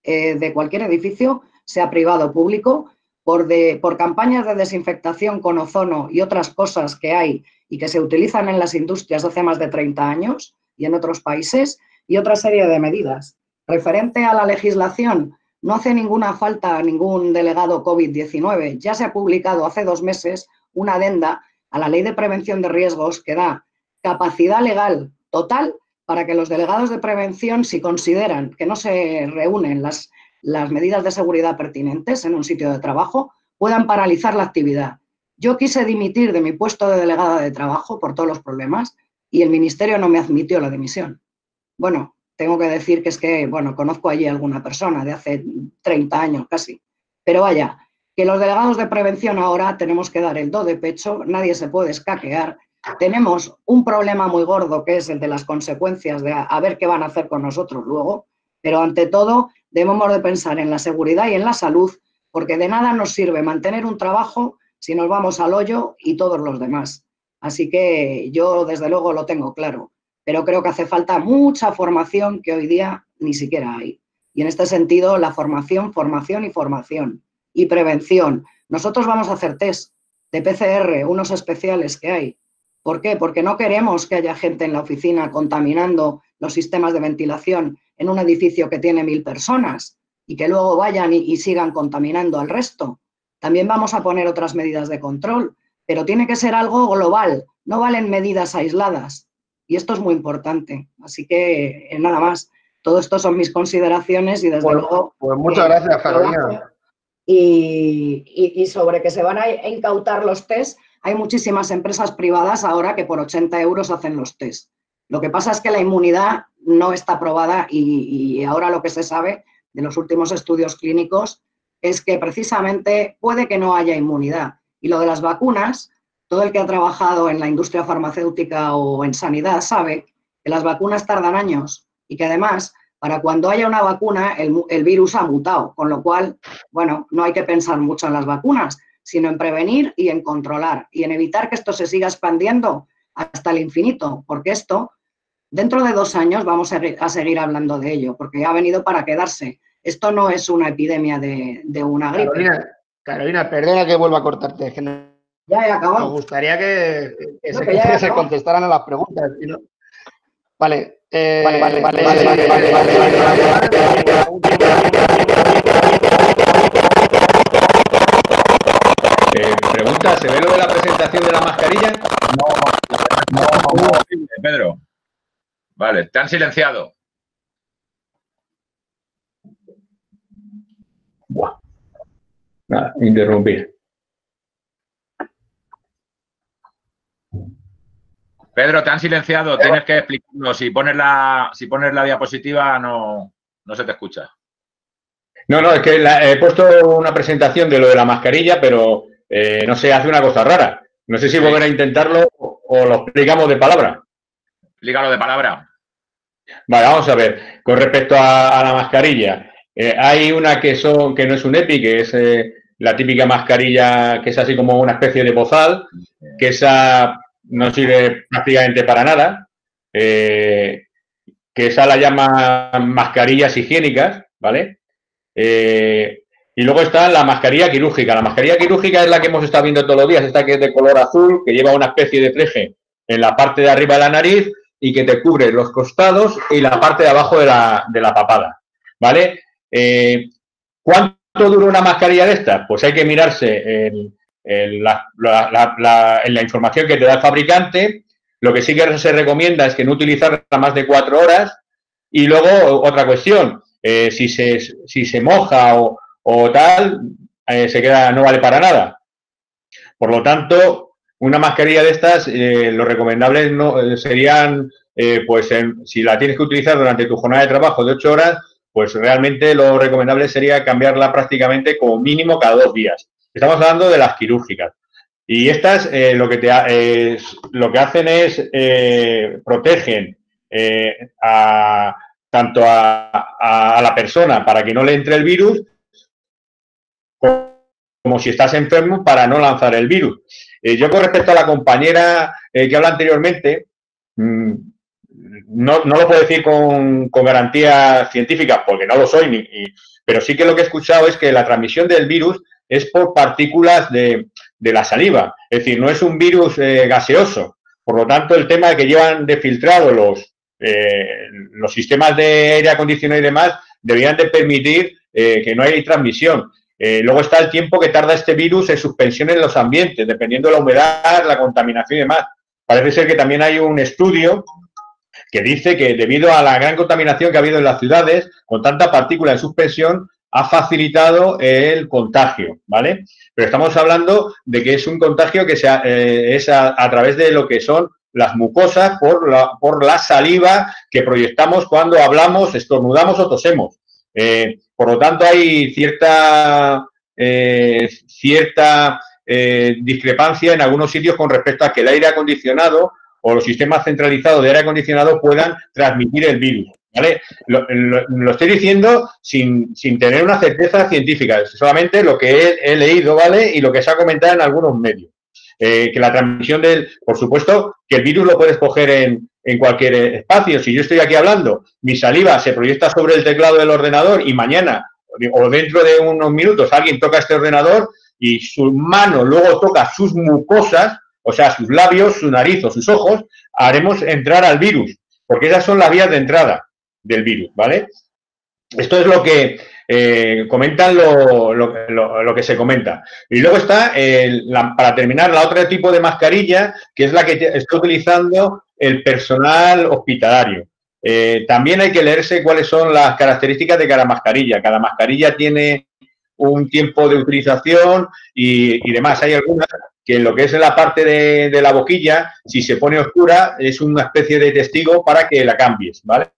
de cualquier edificio, sea privado o público, por campañas de desinfectación con ozono y otras cosas que hay y que se utilizan en las industrias hace más de 30 años y en otros países, y otra serie de medidas. Referente a la legislación, no hace ninguna falta ningún delegado COVID-19. Ya se ha publicado hace 2 meses una adenda a la Ley de Prevención de Riesgos que da capacidad legal total para que los delegados de prevención, si consideran que no se reúnen las medidas de seguridad pertinentes en un sitio de trabajo, puedan paralizar la actividad. Yo quise dimitir de mi puesto de delegada de trabajo por todos los problemas y el Ministerio no me admitió la dimisión. Bueno, tengo que decir que es que, bueno, conozco allí a alguna persona de hace 30 años casi. Pero vaya, que los delegados de prevención ahora tenemos que dar el do de pecho, nadie se puede escaquear. Tenemos un problema muy gordo que es el de las consecuencias de a ver qué van a hacer con nosotros luego, pero ante todo debemos de pensar en la seguridad y en la salud, porque de nada nos sirve mantener un trabajo si nos vamos al hoyo y todos los demás. Así que yo desde luego lo tengo claro, pero creo que hace falta mucha formación que hoy día ni siquiera hay. Y en este sentido la formación y prevención. Nosotros vamos a hacer test de PCR, unos especiales que hay. ¿Por qué? Porque no queremos que haya gente en la oficina contaminando los sistemas de ventilación en un edificio que tiene 1000 personas y que luego vayan y sigan contaminando al resto. También vamos a poner otras medidas de control, pero tiene que ser algo global, no valen medidas aisladas. Y esto es muy importante. Así que nada más, todo esto son mis consideraciones y desde luego... Pues muchas gracias, Carolina. Y sobre que se van a incautar los test, hay muchísimas empresas privadas ahora que por 80 euros hacen los test. Lo que pasa es que la inmunidad no está aprobada y ahora lo que se sabe de los últimos estudios clínicos es que precisamente puede que no haya inmunidad. Y lo de las vacunas, todo el que ha trabajado en la industria farmacéutica o en sanidad sabe que las vacunas tardan años y que además, para cuando haya una vacuna, el virus ha mutado, con lo cual, bueno, no hay que pensar mucho en las vacunas, sino en prevenir y en controlar y en evitar que esto se siga expandiendo hasta el infinito, porque esto, dentro de 2 años vamos a seguir hablando de ello, porque ha venido para quedarse. Esto no es una epidemia de una gripe. Carolina, Carolina, perdona que vuelva a cortarte. Es que Ya he nos acabado. gustaría que No, que ya he se acabado. contestaran a las preguntas. ¿Sí, no? Vale. Pregunta, ¿se ve lo de la presentación de la mascarilla? No, Pedro. Vale, te han silenciado. Buah. Nada, interrumpir. Pedro, te han silenciado. Tienes que explicarlo. Si pones la diapositiva, no se te escucha. No, es que he puesto una presentación de lo de la mascarilla, pero no sé, hace una cosa rara. No sé si volver a intentarlo o lo explicamos de palabra. Explícalo de palabra. Vale, vamos a ver. Con respecto a la mascarilla, hay una que no es un EPI, que es la típica mascarilla que es así como una especie de bozal, que esa no sirve prácticamente para nada, que esa la llaman mascarillas higiénicas, ¿vale? Y luego está la mascarilla quirúrgica. La mascarilla quirúrgica es la que hemos estado viendo todos los días, esta que es de color azul, que lleva una especie de pleje en la parte de arriba de la nariz y que te cubre los costados y la parte de abajo de la papada, ¿vale? ¿Cuánto dura una mascarilla de estas? Pues hay que mirarse en la información que te da el fabricante. Lo que sí que se recomienda es que no utilizarla más de 4 horas. Y luego, otra cuestión, si se moja o tal, no vale para nada. Por lo tanto, una mascarilla de estas, lo recomendable serían, si la tienes que utilizar durante tu jornada de trabajo de 8 horas, pues realmente lo recomendable sería cambiarla prácticamente como mínimo cada 2 días. Estamos hablando de las quirúrgicas. Y estas lo que hacen es protegen tanto a la persona para que no le entre el virus, como si estás enfermo para no lanzar el virus. Yo con respecto a la compañera que habla anteriormente, no lo puedo decir con garantía científica porque no lo soy, pero sí que lo que he escuchado es que la transmisión del virus es por partículas de la saliva, es decir, no es un virus gaseoso. Por lo tanto, el tema de que llevan de filtrado los sistemas de aire acondicionado y demás deberían de permitir que no haya transmisión. Luego está el tiempo que tarda este virus en suspensión en los ambientes, dependiendo de la humedad, la contaminación y demás. Parece ser que también hay un estudio que dice que debido a la gran contaminación que ha habido en las ciudades, con tanta partícula en suspensión, ha facilitado el contagio, ¿vale? Pero estamos hablando de que es un contagio que es a través de lo que son las mucosas por la saliva que proyectamos cuando hablamos, estornudamos o tosemos. Por lo tanto, hay cierta discrepancia en algunos sitios con respecto a que el aire acondicionado o los sistemas centralizados de aire acondicionado puedan transmitir el virus, ¿vale? Lo estoy diciendo sin tener una certeza científica, solamente lo que he leído, ¿vale? Y lo que se ha comentado en algunos medios. Que la transmisión por supuesto, que el virus lo puedes coger en cualquier espacio. Si yo estoy aquí hablando, mi saliva se proyecta sobre el teclado del ordenador y mañana o dentro de unos minutos alguien toca este ordenador y su mano luego toca sus mucosas, o sea, sus labios, su nariz o sus ojos, haremos entrar al virus, porque esas son las vías de entrada del virus, ¿vale? Esto es lo que comentan lo que se comenta. Y luego está, para terminar, la otro tipo de mascarilla, que es la que está utilizando el personal hospitalario. También hay que leerse cuáles son las características de cada mascarilla. Cada mascarilla tiene un tiempo de utilización y demás. Hay algunas que en lo que es en la parte de la boquilla, si se pone oscura, es una especie de testigo para que la cambies, ¿vale?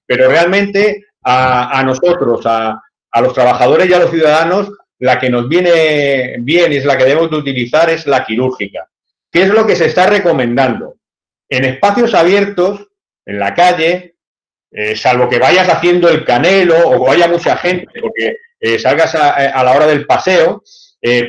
Pero realmente a nosotros, a los trabajadores y a los ciudadanos, la que nos viene bien y es la que debemos de utilizar es la quirúrgica. ¿Qué es lo que se está recomendando? En espacios abiertos, en la calle, salvo que vayas haciendo el canelo o haya mucha gente, porque salgas a la hora del paseo,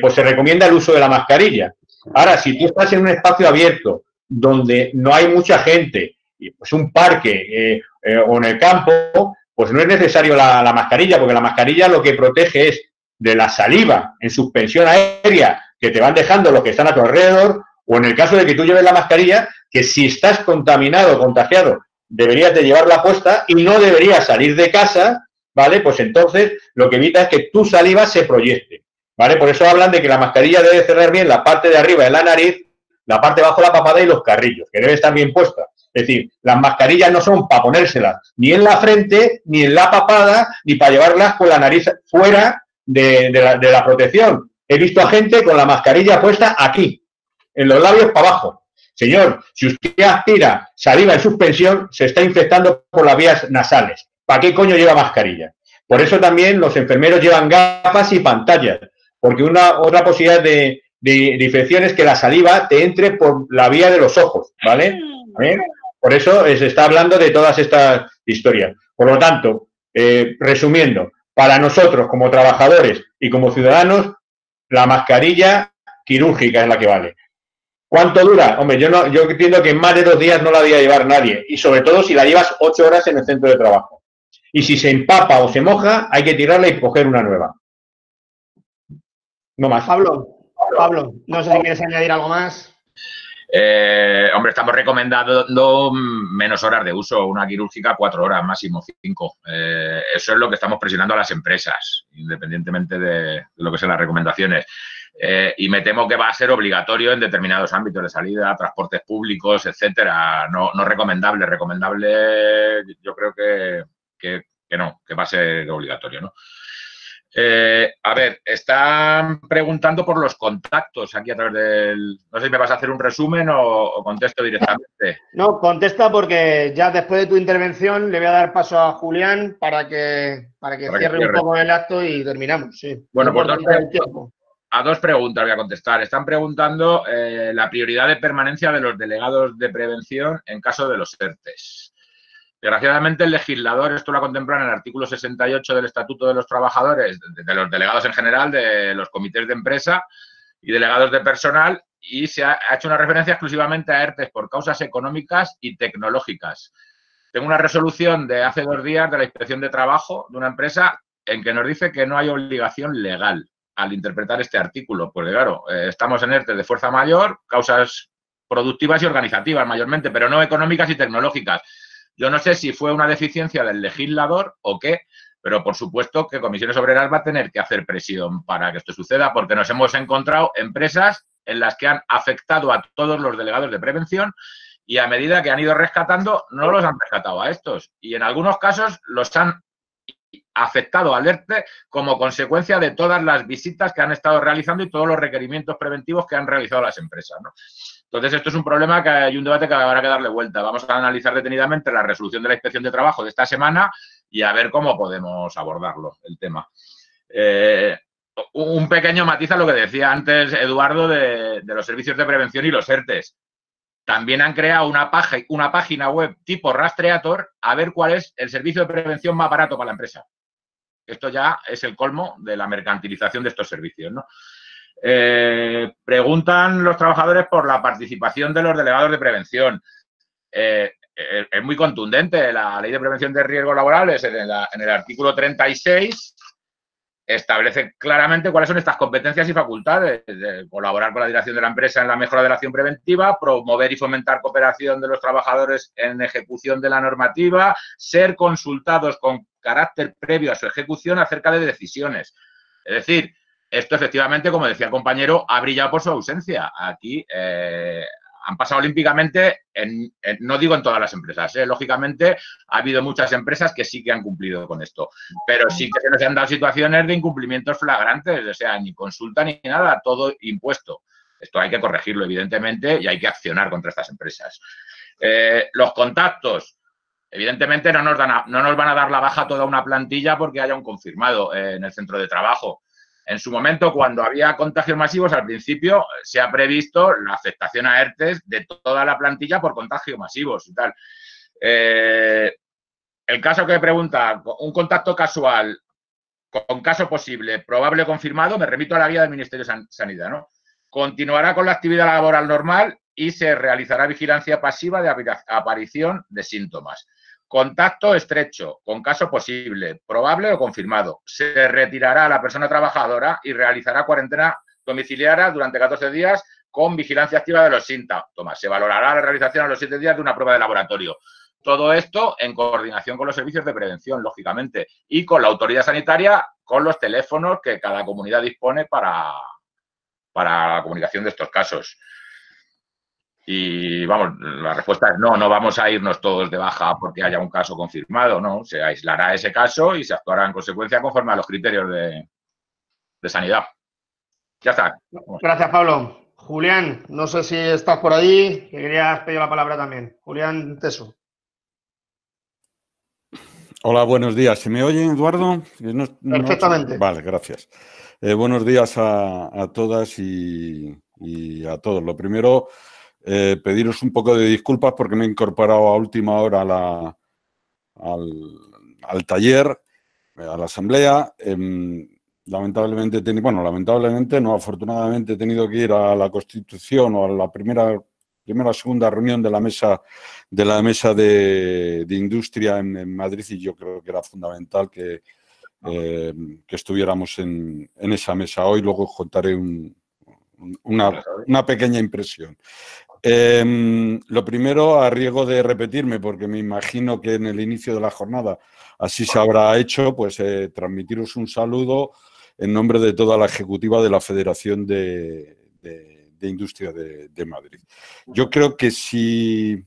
pues se recomienda el uso de la mascarilla. Ahora, si tú estás en un espacio abierto donde no hay mucha gente, pues un parque o en el campo, pues no es necesario la mascarilla, porque la mascarilla lo que protege es de la saliva en suspensión aérea que te van dejando los que están a tu alrededor, o en el caso de que tú lleves la mascarilla, que si estás contaminado o contagiado, deberías de llevarla puesta y no deberías salir de casa, ¿vale? Pues entonces lo que evita es que tu saliva se proyecte, ¿vale? Por eso hablan de que la mascarilla debe cerrar bien la parte de arriba de la nariz, la parte de abajo de la papada y los carrillos, que debe estar bien puesta. Es decir, las mascarillas no son para ponérselas ni en la frente, ni en la papada, ni para llevarlas con la nariz fuera de la protección. He visto a gente con la mascarilla puesta aquí, en los labios para abajo. Señor, si usted aspira saliva en suspensión, se está infectando por las vías nasales. ¿Para qué coño lleva mascarilla? Por eso también los enfermeros llevan gafas y pantallas, porque otra posibilidad de infección es que la saliva te entre por la vía de los ojos, ¿vale? Por eso se está hablando de todas estas historias. Por lo tanto, resumiendo, para nosotros como trabajadores y como ciudadanos, la mascarilla quirúrgica es la que vale. ¿Cuánto dura? Hombre, yo entiendo que en más de 2 días no la debía llevar nadie, y sobre todo si la llevas 8 horas en el centro de trabajo. Y si se empapa o se moja, hay que tirarla y coger una nueva. No más. Pablo, no sé si quieres añadir algo más. Hombre, estamos recomendando menos horas de uso, una quirúrgica 4 horas, máximo 5. Eso es lo que estamos presionando a las empresas, independientemente de lo que sean las recomendaciones. Y me temo que va a ser obligatorio en determinados ámbitos de salida, transportes públicos, etcétera. No recomendable. Recomendable, yo creo que no, que va a ser obligatorio, ¿no? A ver, están preguntando por los contactos aquí a través del... No sé si me vas a hacer un resumen o contesto directamente. No, contesta porque ya después de tu intervención le voy a dar paso a Julián para que cierre un poco el acto y terminamos. Sí. Bueno, pues a 2 preguntas voy a contestar. Están preguntando la prioridad de permanencia de los delegados de prevención en caso de los ERTES. Desgraciadamente, el legislador, esto lo ha contemplado en el artículo 68 del Estatuto de los Trabajadores, de los delegados en general, de los comités de empresa y delegados de personal, y se ha hecho una referencia exclusivamente a ERTES por causas económicas y tecnológicas. Tengo una resolución de hace 2 días de la Inspección de Trabajo de una empresa en que nos dice que no hay obligación legal al interpretar este artículo. Pues claro, estamos en ERTES de fuerza mayor, causas productivas y organizativas mayormente, pero no económicas y tecnológicas. Yo no sé si fue una deficiencia del legislador o qué, pero por supuesto que Comisiones Obreras va a tener que hacer presión para que esto suceda, porque nos hemos encontrado empresas en las que han afectado a todos los delegados de prevención y a medida que han ido rescatando, no los han rescatado a estos. Y en algunos casos los han afectado al ERTE como consecuencia de todas las visitas que han estado realizando y todos los requerimientos preventivos que han realizado las empresas, ¿no? Entonces, esto es un problema que hay un debate que habrá que darle vuelta. Vamos a analizar detenidamente la resolución de la Inspección de Trabajo de esta semana y a ver cómo podemos abordarlo, el tema. Un pequeño matiz a lo que decía antes Eduardo de los servicios de prevención y los ERTES. También han creado una página web tipo Rastreator a ver cuál es el servicio de prevención más barato para la empresa. Esto ya es el colmo de la mercantilización de estos servicios, ¿no? Preguntan los trabajadores por la participación de los delegados de prevención. Es muy contundente. La Ley de Prevención de Riesgos Laborales, en el artículo 36, establece claramente cuáles son estas competencias y facultades: de colaborar con la dirección de la empresa en la mejora de la acción preventiva, promover y fomentar cooperación de los trabajadores en ejecución de la normativa, ser consultados con carácter previo a su ejecución acerca de decisiones. Es decir, esto efectivamente, como decía el compañero, ha brillado por su ausencia. Aquí han pasado olímpicamente, no digo en todas las empresas, lógicamente ha habido muchas empresas que sí que han cumplido con esto, pero sí que se nos han dado situaciones de incumplimientos flagrantes, o sea, ni consulta ni nada, todo impuesto. Esto hay que corregirlo, evidentemente, y hay que accionar contra estas empresas. Los contactos, evidentemente no nos van a dar la baja a toda una plantilla porque haya un confirmado en el centro de trabajo. En su momento, cuando había contagios masivos, al principio se ha previsto la afectación a ERTES de toda la plantilla por contagios masivos y tal. El caso que pregunta, un contacto casual con caso posible, probable o confirmado, me remito a la guía del Ministerio de Sanidad, ¿no? Continuará con la actividad laboral normal y se realizará vigilancia pasiva de aparición de síntomas. Contacto estrecho, con caso posible, probable o confirmado. Se retirará a la persona trabajadora y realizará cuarentena domiciliaria durante 14 días con vigilancia activa de los síntomas. Se valorará la realización a los 7 días de una prueba de laboratorio. Todo esto en coordinación con los servicios de prevención, lógicamente, y con la autoridad sanitaria, con los teléfonos que cada comunidad dispone para la comunicación de estos casos. Y vamos, la respuesta es no vamos a irnos todos de baja porque haya un caso confirmado, no, se aislará ese caso y se actuará en consecuencia conforme a los criterios de sanidad. Ya está. Gracias, Pablo. Julián, no sé si estás por ahí, que querías pedir la palabra también. Julián Teso. Hola, buenos días. ¿Se me oye, Eduardo? Perfectamente. Vale, gracias. Buenos días a todas y a todos. Lo primero, pediros un poco de disculpas porque me he incorporado a última hora al taller, a la asamblea. Lamentablemente no, afortunadamente he tenido que ir a la Constitución o a la primera segunda reunión de la mesa de industria en Madrid, y yo creo que era fundamental que estuviéramos en esa mesa hoy. Luego os contaré una pequeña impresión. Lo primero, a riesgo de repetirme, porque me imagino que en el inicio de la jornada así se habrá hecho, pues transmitiros un saludo en nombre de toda la ejecutiva de la Federación de Industria de Madrid. Yo creo que si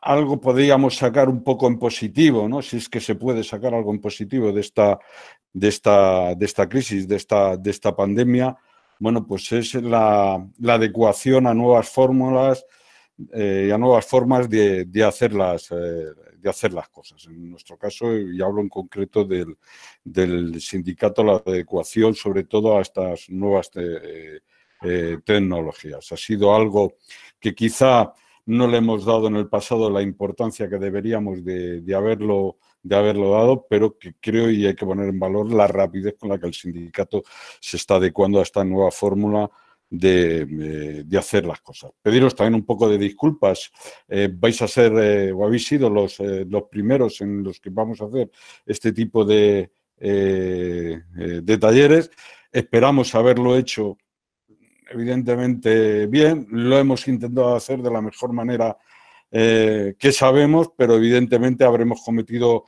algo podríamos sacar un poco en positivo, ¿no? Si es que se puede sacar algo en positivo de esta crisis, de esta pandemia, bueno, pues es la adecuación a nuevas fórmulas y a nuevas formas de hacer las cosas. En nuestro caso, y hablo en concreto del sindicato, la adecuación sobre todo a estas nuevas tecnologías. Ha sido algo que quizá no le hemos dado en el pasado la importancia que deberíamos de haberlo dado, pero que creo, y hay que poner en valor la rapidez con la que el sindicato se está adecuando a esta nueva fórmula de hacer las cosas. Pediros también un poco de disculpas. Vais a ser o habéis sido los primeros en los que vamos a hacer este tipo de talleres. Esperamos haberlo hecho evidentemente bien. Lo hemos intentado hacer de la mejor manera que sabemos, pero evidentemente habremos cometido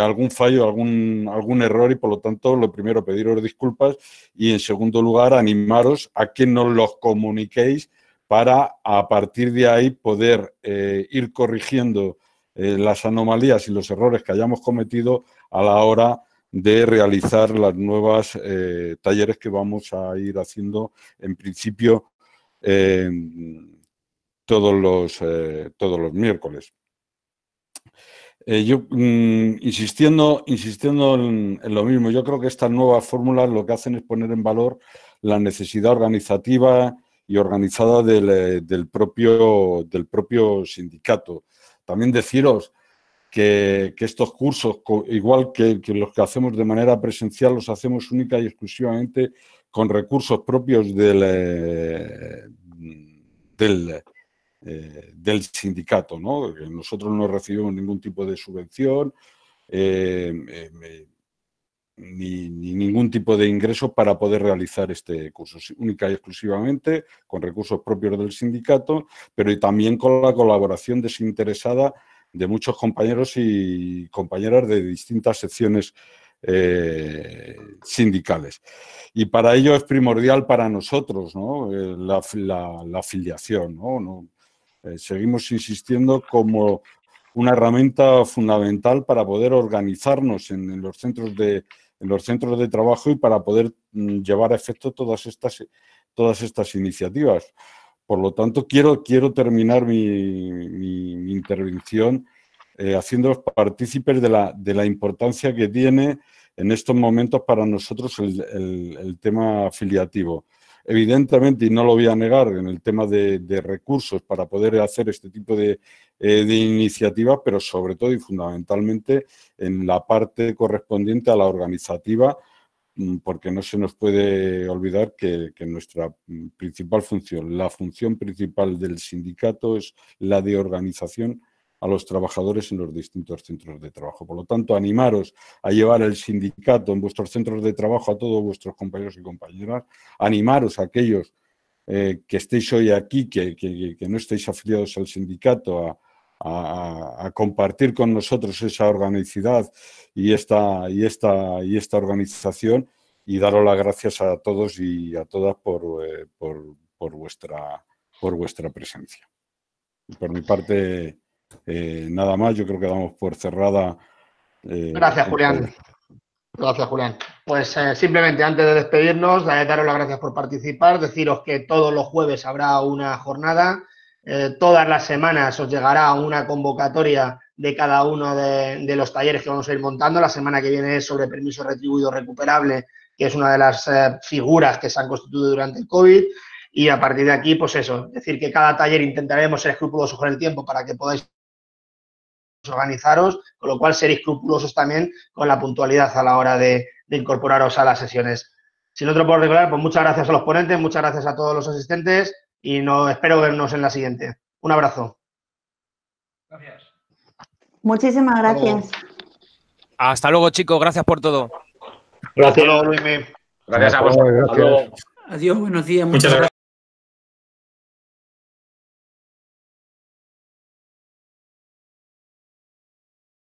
algún fallo, algún error, y por lo tanto, lo primero, pediros disculpas, y en segundo lugar, animaros a que nos los comuniquéis para a partir de ahí poder ir corrigiendo las anomalías y los errores que hayamos cometido a la hora de realizar las nuevas talleres que vamos a ir haciendo en principio todos los miércoles. Yo insistiendo en lo mismo, yo creo que estas nuevas fórmulas lo que hacen es poner en valor la necesidad organizativa y organizada del propio sindicato. También deciros que estos cursos, igual que los que hacemos de manera presencial, los hacemos única y exclusivamente con recursos propios del sindicato, ¿no? Nosotros no recibimos ningún tipo de subvención ni ningún tipo de ingreso para poder realizar este curso, única y exclusivamente con recursos propios del sindicato, pero también con la colaboración desinteresada de muchos compañeros y compañeras de distintas secciones sindicales. Y para ello es primordial para nosotros, ¿no? la afiliación, ¿no? Seguimos insistiendo como una herramienta fundamental para poder organizarnos en los centros de trabajo y para poder llevar a efecto todas estas iniciativas. Por lo tanto, quiero terminar mi intervención haciéndoos partícipes de la importancia que tiene en estos momentos para nosotros el tema afiliativo. Evidentemente, y no lo voy a negar, en el tema de recursos para poder hacer este tipo de iniciativas, pero sobre todo y fundamentalmente en la parte correspondiente a la organizativa, porque no se nos puede olvidar que nuestra principal función, la función principal del sindicato, es la de organización a los trabajadores en los distintos centros de trabajo. Por lo tanto, animaros a llevar el sindicato en vuestros centros de trabajo a todos vuestros compañeros y compañeras, animaros a aquellos que estéis hoy aquí, que no estéis afiliados al sindicato, a compartir con nosotros esa organicidad y esta organización, y daros las gracias a todos y a todas por vuestra presencia. Por mi parte, nada más. Yo creo que damos por cerrada. Gracias, Julián. Gracias, Julián. Pues simplemente antes de despedirnos, daros las gracias por participar, deciros que todos los jueves habrá una jornada, todas las semanas os llegará una convocatoria de cada uno de los talleres que vamos a ir montando. La semana que viene es sobre permiso retribuido recuperable, que es una de las figuras que se han constituido durante el COVID. Y a partir de aquí, pues eso, es decir, que cada taller intentaremos ser escrupulosos con el tiempo para que podáis organizaros, con lo cual ser escrupulosos también con la puntualidad a la hora de incorporaros a las sesiones. Si no te lo puedo recordar, pues muchas gracias a los ponentes, muchas gracias a todos los asistentes y espero vernos en la siguiente. Un abrazo. Gracias. Muchísimas gracias. Hasta luego, chicos. Gracias por todo. Gracias, Luismi. Gracias a vosotros. Gracias. Adiós, buenos días. Muchas gracias.